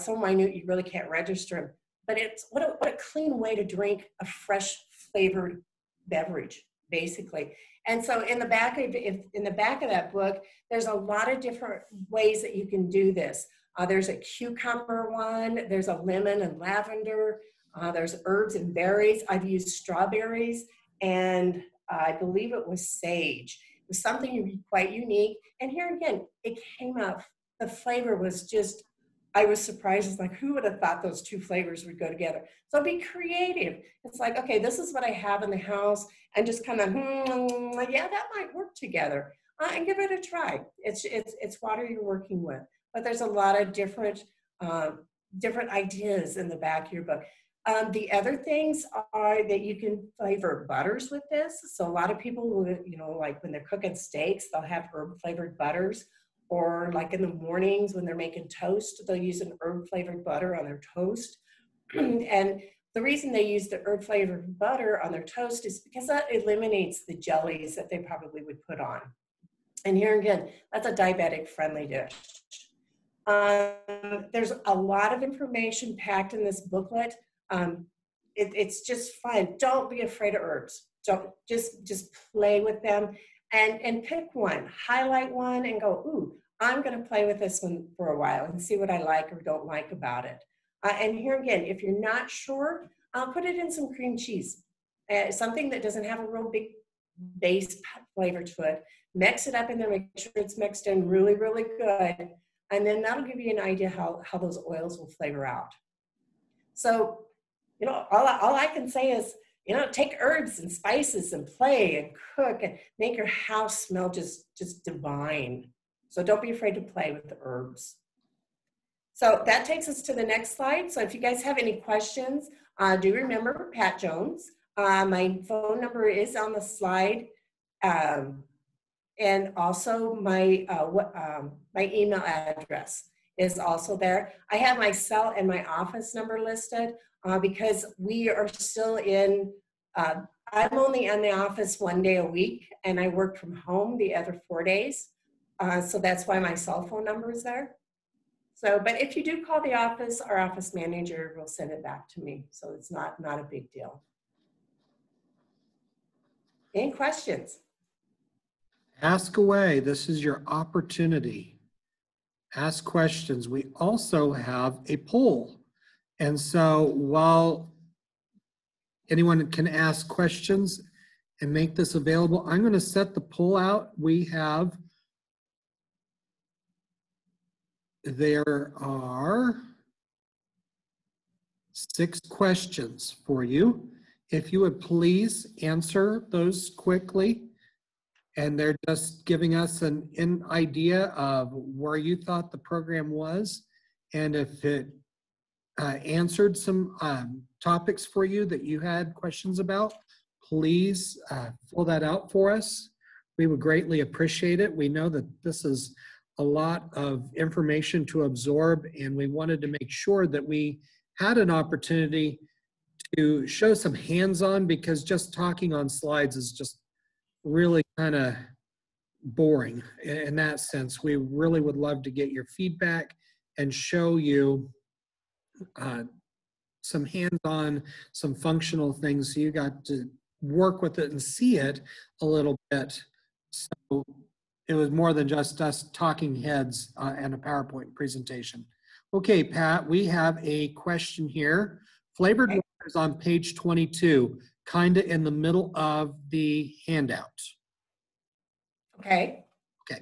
S2: So minute you really can't register them. But it's what a clean way to drink a fresh flavored beverage, basically. And so in the back of that book, there's a lot of different ways that you can do this. There's a cucumber one, there's a lemon and lavender, there's herbs and berries. I've used strawberries, and I believe it was sage. It was something quite unique. And here again, it came out, the flavor was just, I was surprised. It's like, who would have thought those two flavors would go together? So be creative. It's like, okay, this is what I have in the house, and just kind of, yeah, that might work together. And give it a try. It's water you're working with. But there's a lot of different ideas in the back of your book. The other things are that you can flavor butters with this. So a lot of people will, like when they're cooking steaks, they'll have herb flavored butters, or like in the mornings when they're making toast, they'll use an herb flavored butter on their toast. And the reason they use the herb flavored butter on their toast is because that eliminates the jellies that they probably would put on. And here again, that's a diabetic friendly dish. There's a lot of information packed in this booklet. It's just fun. Don't be afraid of herbs. Don't just play with them and pick one, highlight one and go, ooh, I'm going to play with this one for a while and see what I like or don't like about it. And here again, if you're not sure, put it in some cream cheese, something that doesn't have a real big base flavor to it. Mix it up in there, make sure it's mixed in really, really good. And then that'll give you an idea how those oils will flavor out. So, all I can say is, take herbs and spices and play and cook and make your house smell just divine. So don't be afraid to play with the herbs. So that takes us to the next slide. So if you guys have any questions, do remember Pat Jones. My phone number is on the slide. And also my email address is also there. I have my cell and my office number listed because we are still in, I'm only in the office 1 day a week and I work from home the other 4 days. So that's why my cell phone number is there. So, but if you do call the office, our office manager will send it back to me. So it's not a big deal. Any questions?
S1: Ask away. This is your opportunity. Ask questions. We also have a poll. And so while anyone can ask questions and make this available, I'm going to set the poll out. There are 6 questions for you. If you would please answer those quickly. And they're just giving us an idea of where you thought the program was. And if it answered some topics for you that you had questions about, please fill that out for us. We would greatly appreciate it. We know that this is a lot of information to absorb, and we wanted to make sure that we had an opportunity to show some hands-on, because just talking on slides is just really kind of boring in that sense. We really would love to get your feedback and show you some hands-on, some functional things. So you got to work with it and see it a little bit. So it was more than just us talking heads and a PowerPoint presentation. Okay, Pat, we have a question here. Flavored
S2: Okay.
S1: water is on page 22, kind of in the middle of the handout.
S2: Okay.
S1: Okay.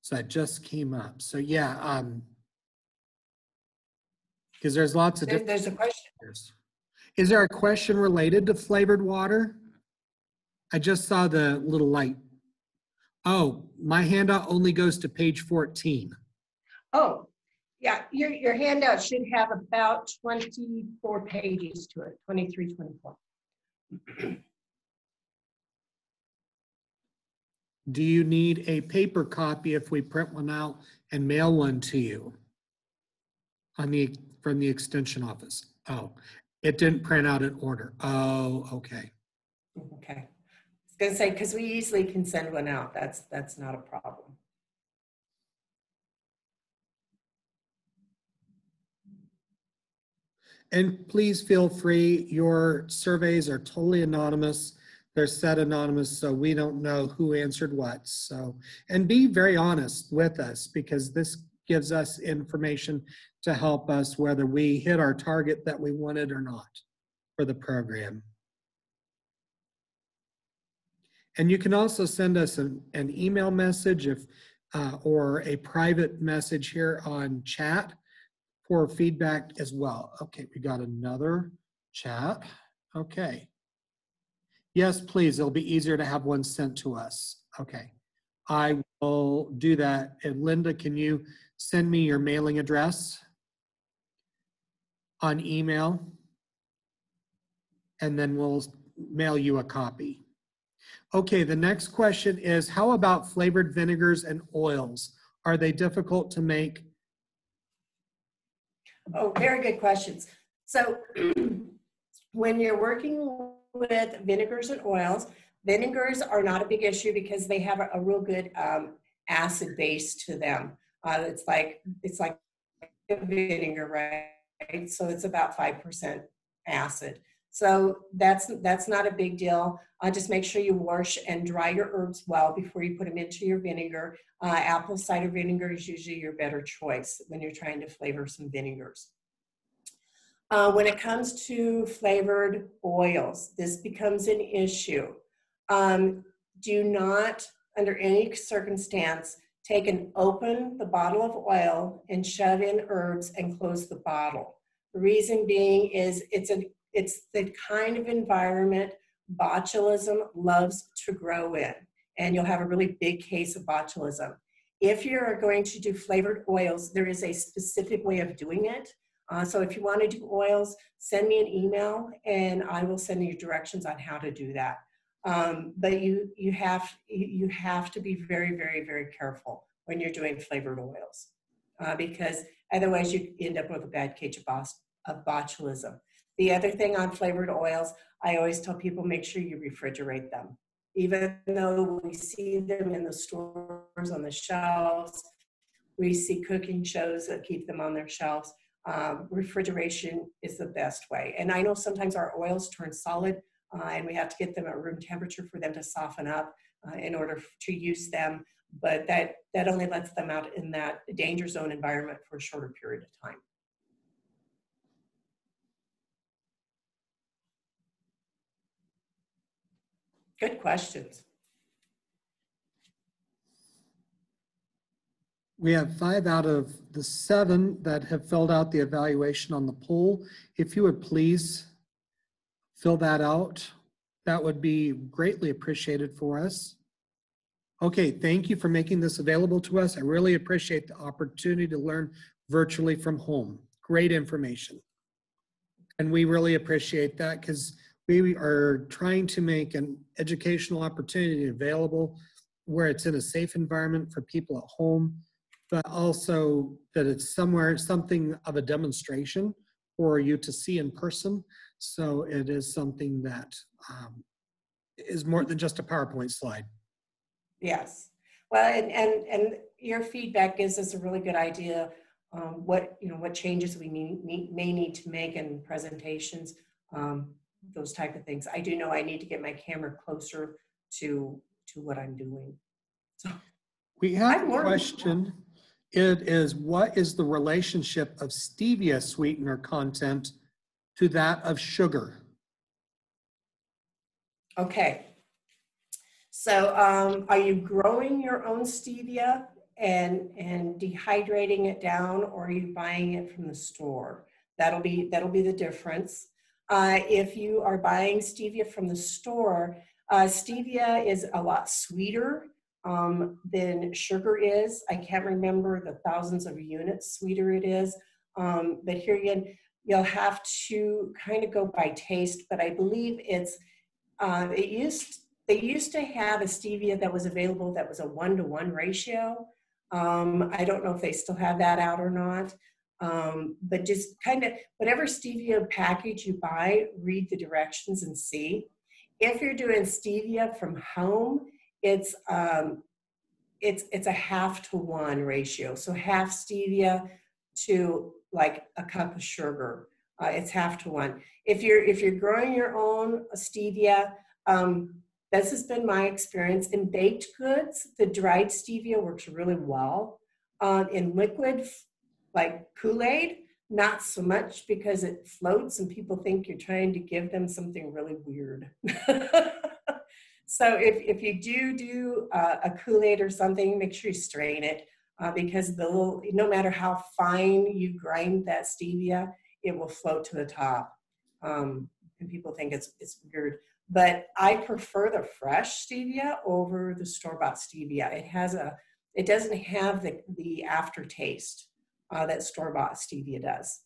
S1: So that just came up. So yeah, because there's lots of different.
S2: There's a question.
S1: Is there a question related to flavored water? I just saw the little light. Oh, my handout only goes to page 14.
S2: Oh, yeah, your handout should have about 24 pages to it, 23, 24.
S1: Do you need a paper copy if we print one out and mail one to you from the extension office? Oh, it didn't print out in order. Oh, okay.
S2: Okay. I was gonna say, because we easily can send one out. That's not a problem.
S1: And please feel free, your surveys are totally anonymous. They're set anonymous, so we don't know who answered what. So, and be very honest with us, because this gives us information to help us whether we hit our target that we wanted or not for the program. And you can also send us an email message or a private message here on chat for feedback as well. Okay, we got another chat. Okay. Yes, please, it'll be easier to have one sent to us. Okay, I will do that. And Linda, can you send me your mailing address on email? And then we'll mail you a copy. Okay, the next question is, how about flavored vinegars and oils? Are they difficult to make?
S2: Oh, very good questions. So when you're working with vinegars and oils, vinegars are not a big issue because they have a real good acid base to them. It's like a vinegar, right? So it's about 5% acid. So that's not a big deal. Just make sure you wash and dry your herbs well before you put them into your vinegar. Apple cider vinegar is usually your better choice when you're trying to flavor some vinegars. When it comes to flavored oils, this becomes an issue. Do not, under any circumstance, open the bottle of oil and shove in herbs and close the bottle. The reason being is it's the kind of environment botulism loves to grow in, and you'll have a really big case of botulism. If you're going to do flavored oils, there is a specific way of doing it. So if you want to do oils, send me an email and I will send you directions on how to do that. But you have to be very, very, very careful when you're doing flavored oils because otherwise you end up with a bad case of botulism. The other thing on flavored oils, I always tell people, make sure you refrigerate them. Even though we see them in the stores on the shelves, we see cooking shows that keep them on their shelves. Refrigeration is the best way. And I know sometimes our oils turn solid and we have to get them at room temperature for them to soften up in order to use them. But that only lets them out in that danger zone environment for a shorter period of time. Good questions.
S1: We have 5 out of the 7 that have filled out the evaluation on the poll. If you would please fill that out, that would be greatly appreciated for us. Okay, thank you for making this available to us. I really appreciate the opportunity to learn virtually from home. Great information. And we really appreciate that because we are trying to make an educational opportunity available where it's in a safe environment for people at home, but also that it's something of a demonstration for you to see in person. So it is something that is more than just a PowerPoint slide.
S2: Yes. Well, and your feedback gives us a really good idea what changes we may need to make in presentations, those type of things. I do know I need to get my camera closer to what I'm doing. So
S1: We have
S2: I've
S1: a
S2: learned.
S1: question. It is, what is the relationship of stevia sweetener content to that of sugar?
S2: Okay. So are you growing your own stevia and dehydrating it down, or are you buying it from the store? That'll be the difference. If you are buying stevia from the store, stevia is a lot sweeter than sugar is. I can't remember the thousands of units sweeter it is. But here again, you'll have to kind of go by taste, but I believe it's, they used to have a stevia that was available that was a 1-to-1 ratio. I don't know if they still have that out or not. But just kind of whatever stevia package you buy, read the directions and see. If you're doing stevia from home, it's a 1/2-to-1 ratio. So half stevia to like a cup of sugar. It's 1/2-to-1. If you're growing your own stevia, this has been my experience. In baked goods, the dried stevia works really well. In liquid, like Kool-Aid, not so much, because it floats and people think you're trying to give them something really weird. So if you do a Kool-Aid or something, make sure you strain it, because no matter how fine you grind that stevia, it will float to the top. And people think it's weird. But I prefer the fresh stevia over the store-bought stevia. It doesn't have the aftertaste that store-bought stevia does.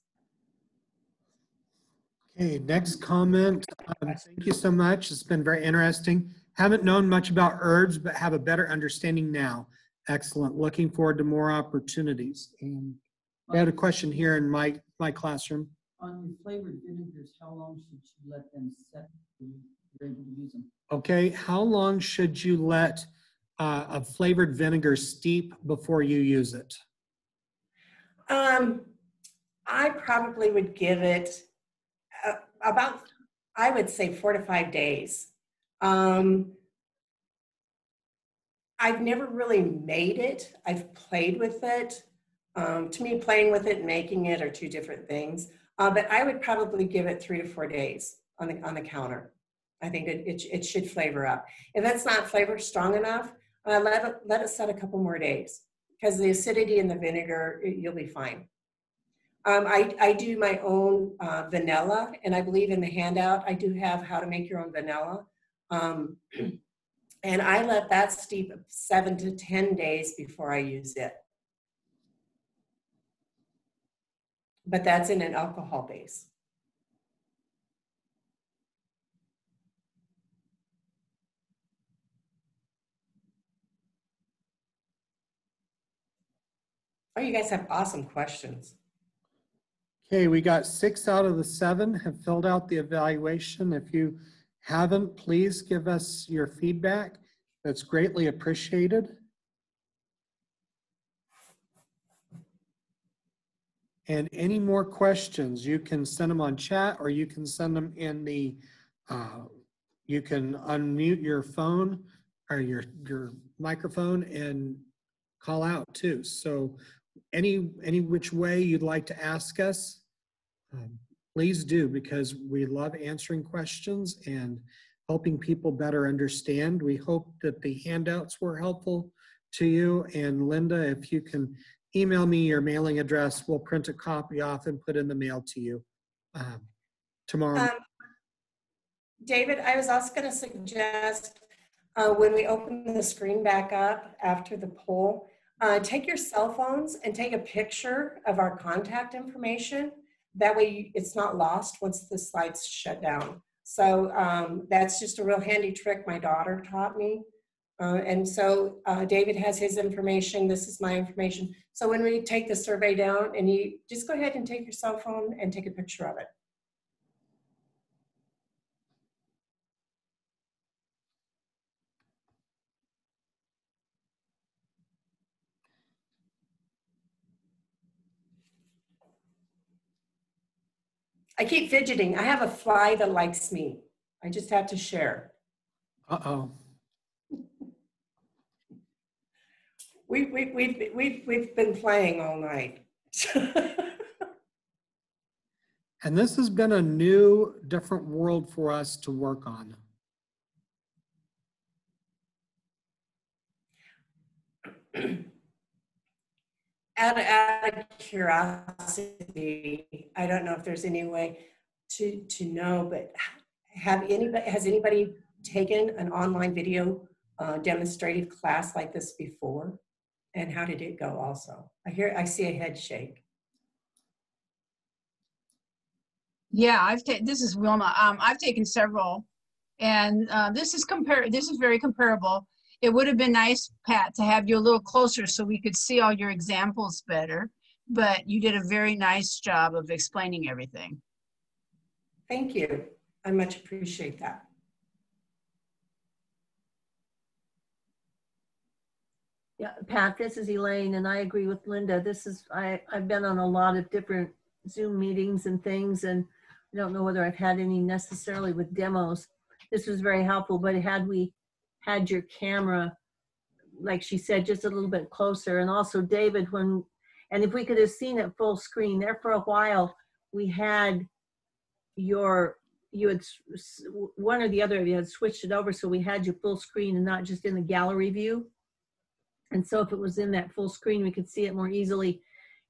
S1: Okay, next comment. Thank you so much. It's been very interesting. Haven't known much about herbs, but have a better understanding now. Excellent. Looking forward to more opportunities. And I had a question here in my classroom.
S3: On your flavored vinegars, how long should you let them set before you're able to use them?
S1: Okay, how long should you let a flavored vinegar steep before you use it?
S2: I probably would give it about, I would say 4 to 5 days. I've never really made it. I've played with it. To me, playing with it and making it are two different things. But I would probably give it 3 to 4 days on the counter. I think it should flavor up. If that's not flavor strong enough, let it set a couple more days, because the acidity in the vinegar, you'll be fine. I do my own vanilla, and I believe in the handout, I do have how to make your own vanilla. And I let that steep 7 to 10 days before I use it. But that's in an alcohol base. Oh, you guys have awesome questions.
S1: Okay, we got 6 out of the 7 have filled out the evaluation. If you haven't, please give us your feedback. That's greatly appreciated. And any more questions, you can send them on chat, or you can send them in the, you can unmute your phone or your microphone and call out too. So any which way you'd like to ask us, please do, because we love answering questions and helping people better understand. We hope that the handouts were helpful to you. And Linda, if you can email me your mailing address, we'll print a copy off and put in the mail to you tomorrow.
S2: David, I was also going to suggest when we open the screen back up after the poll, take your cell phones and take a picture of our contact information. That way it's not lost once the slides shut down. So that's just a real handy trick my daughter taught me. And so David has his information, this is my information. So when we take the survey down, and you just go ahead and take your cell phone and take a picture of it. I keep fidgeting. I have a fly that likes me. I just have to share.
S1: Uh-oh.
S2: We've been playing all night.
S1: And this has been a new, different world for us to work on.
S2: Out of curiosity, I don't know if there's any way to know, but has anybody taken an online video demonstrative class like this before? And how did it go also? I see a head shake.
S5: Yeah, this is Wilma. I've taken several, and this is very comparable. It would have been nice, Pat, to have you a little closer so we could see all your examples better, but you did a very nice job of explaining everything.
S2: Thank you. I much appreciate that.
S6: Yeah, Pat, this is Elaine, and I agree with Linda. I've been on a lot of different Zoom meetings and things, and I don't know whether I've had any necessarily with demos. This was very helpful, but had we had your camera, like she said, just a little bit closer, and also David, and if we could have seen it full screen there for a while, we had you had one or the other of you had switched it over, so we had you full screen and not just in the gallery view. And so if it was in that full screen, we could see it more easily.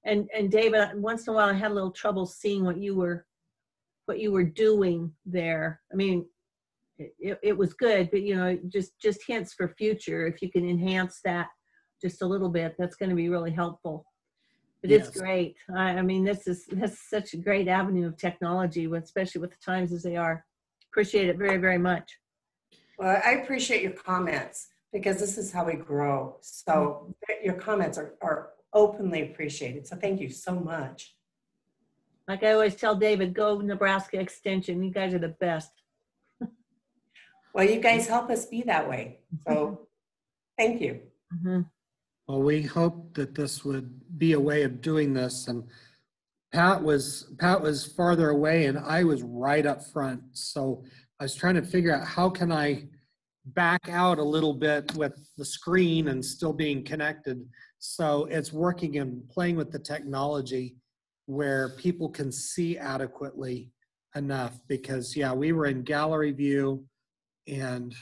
S6: And David, once in a while, I had a little trouble seeing what you were doing there. I mean, it was good, but you know, just hints for future. If you can enhance that just a little bit, that's going to be really helpful. But
S1: Yes.
S6: It's great. I mean, that's such a great avenue of technology, especially with the times as they are. Appreciate it very, very much.
S2: Well, I appreciate your comments because this is how we grow. So your comments are openly appreciated. So thank you so much.
S6: Like I always tell David, go Nebraska Extension. You guys are the best.
S2: Well, you guys help us be that way. So thank you.
S6: Mm-hmm.
S1: Well, we hope that this would be a way of doing this. And Pat was farther away and I was right up front. So I was trying to figure out how can I back out a little bit with the screen and still being connected. So it's working and playing with the technology where people can see adequately enough because yeah, we were in gallery view and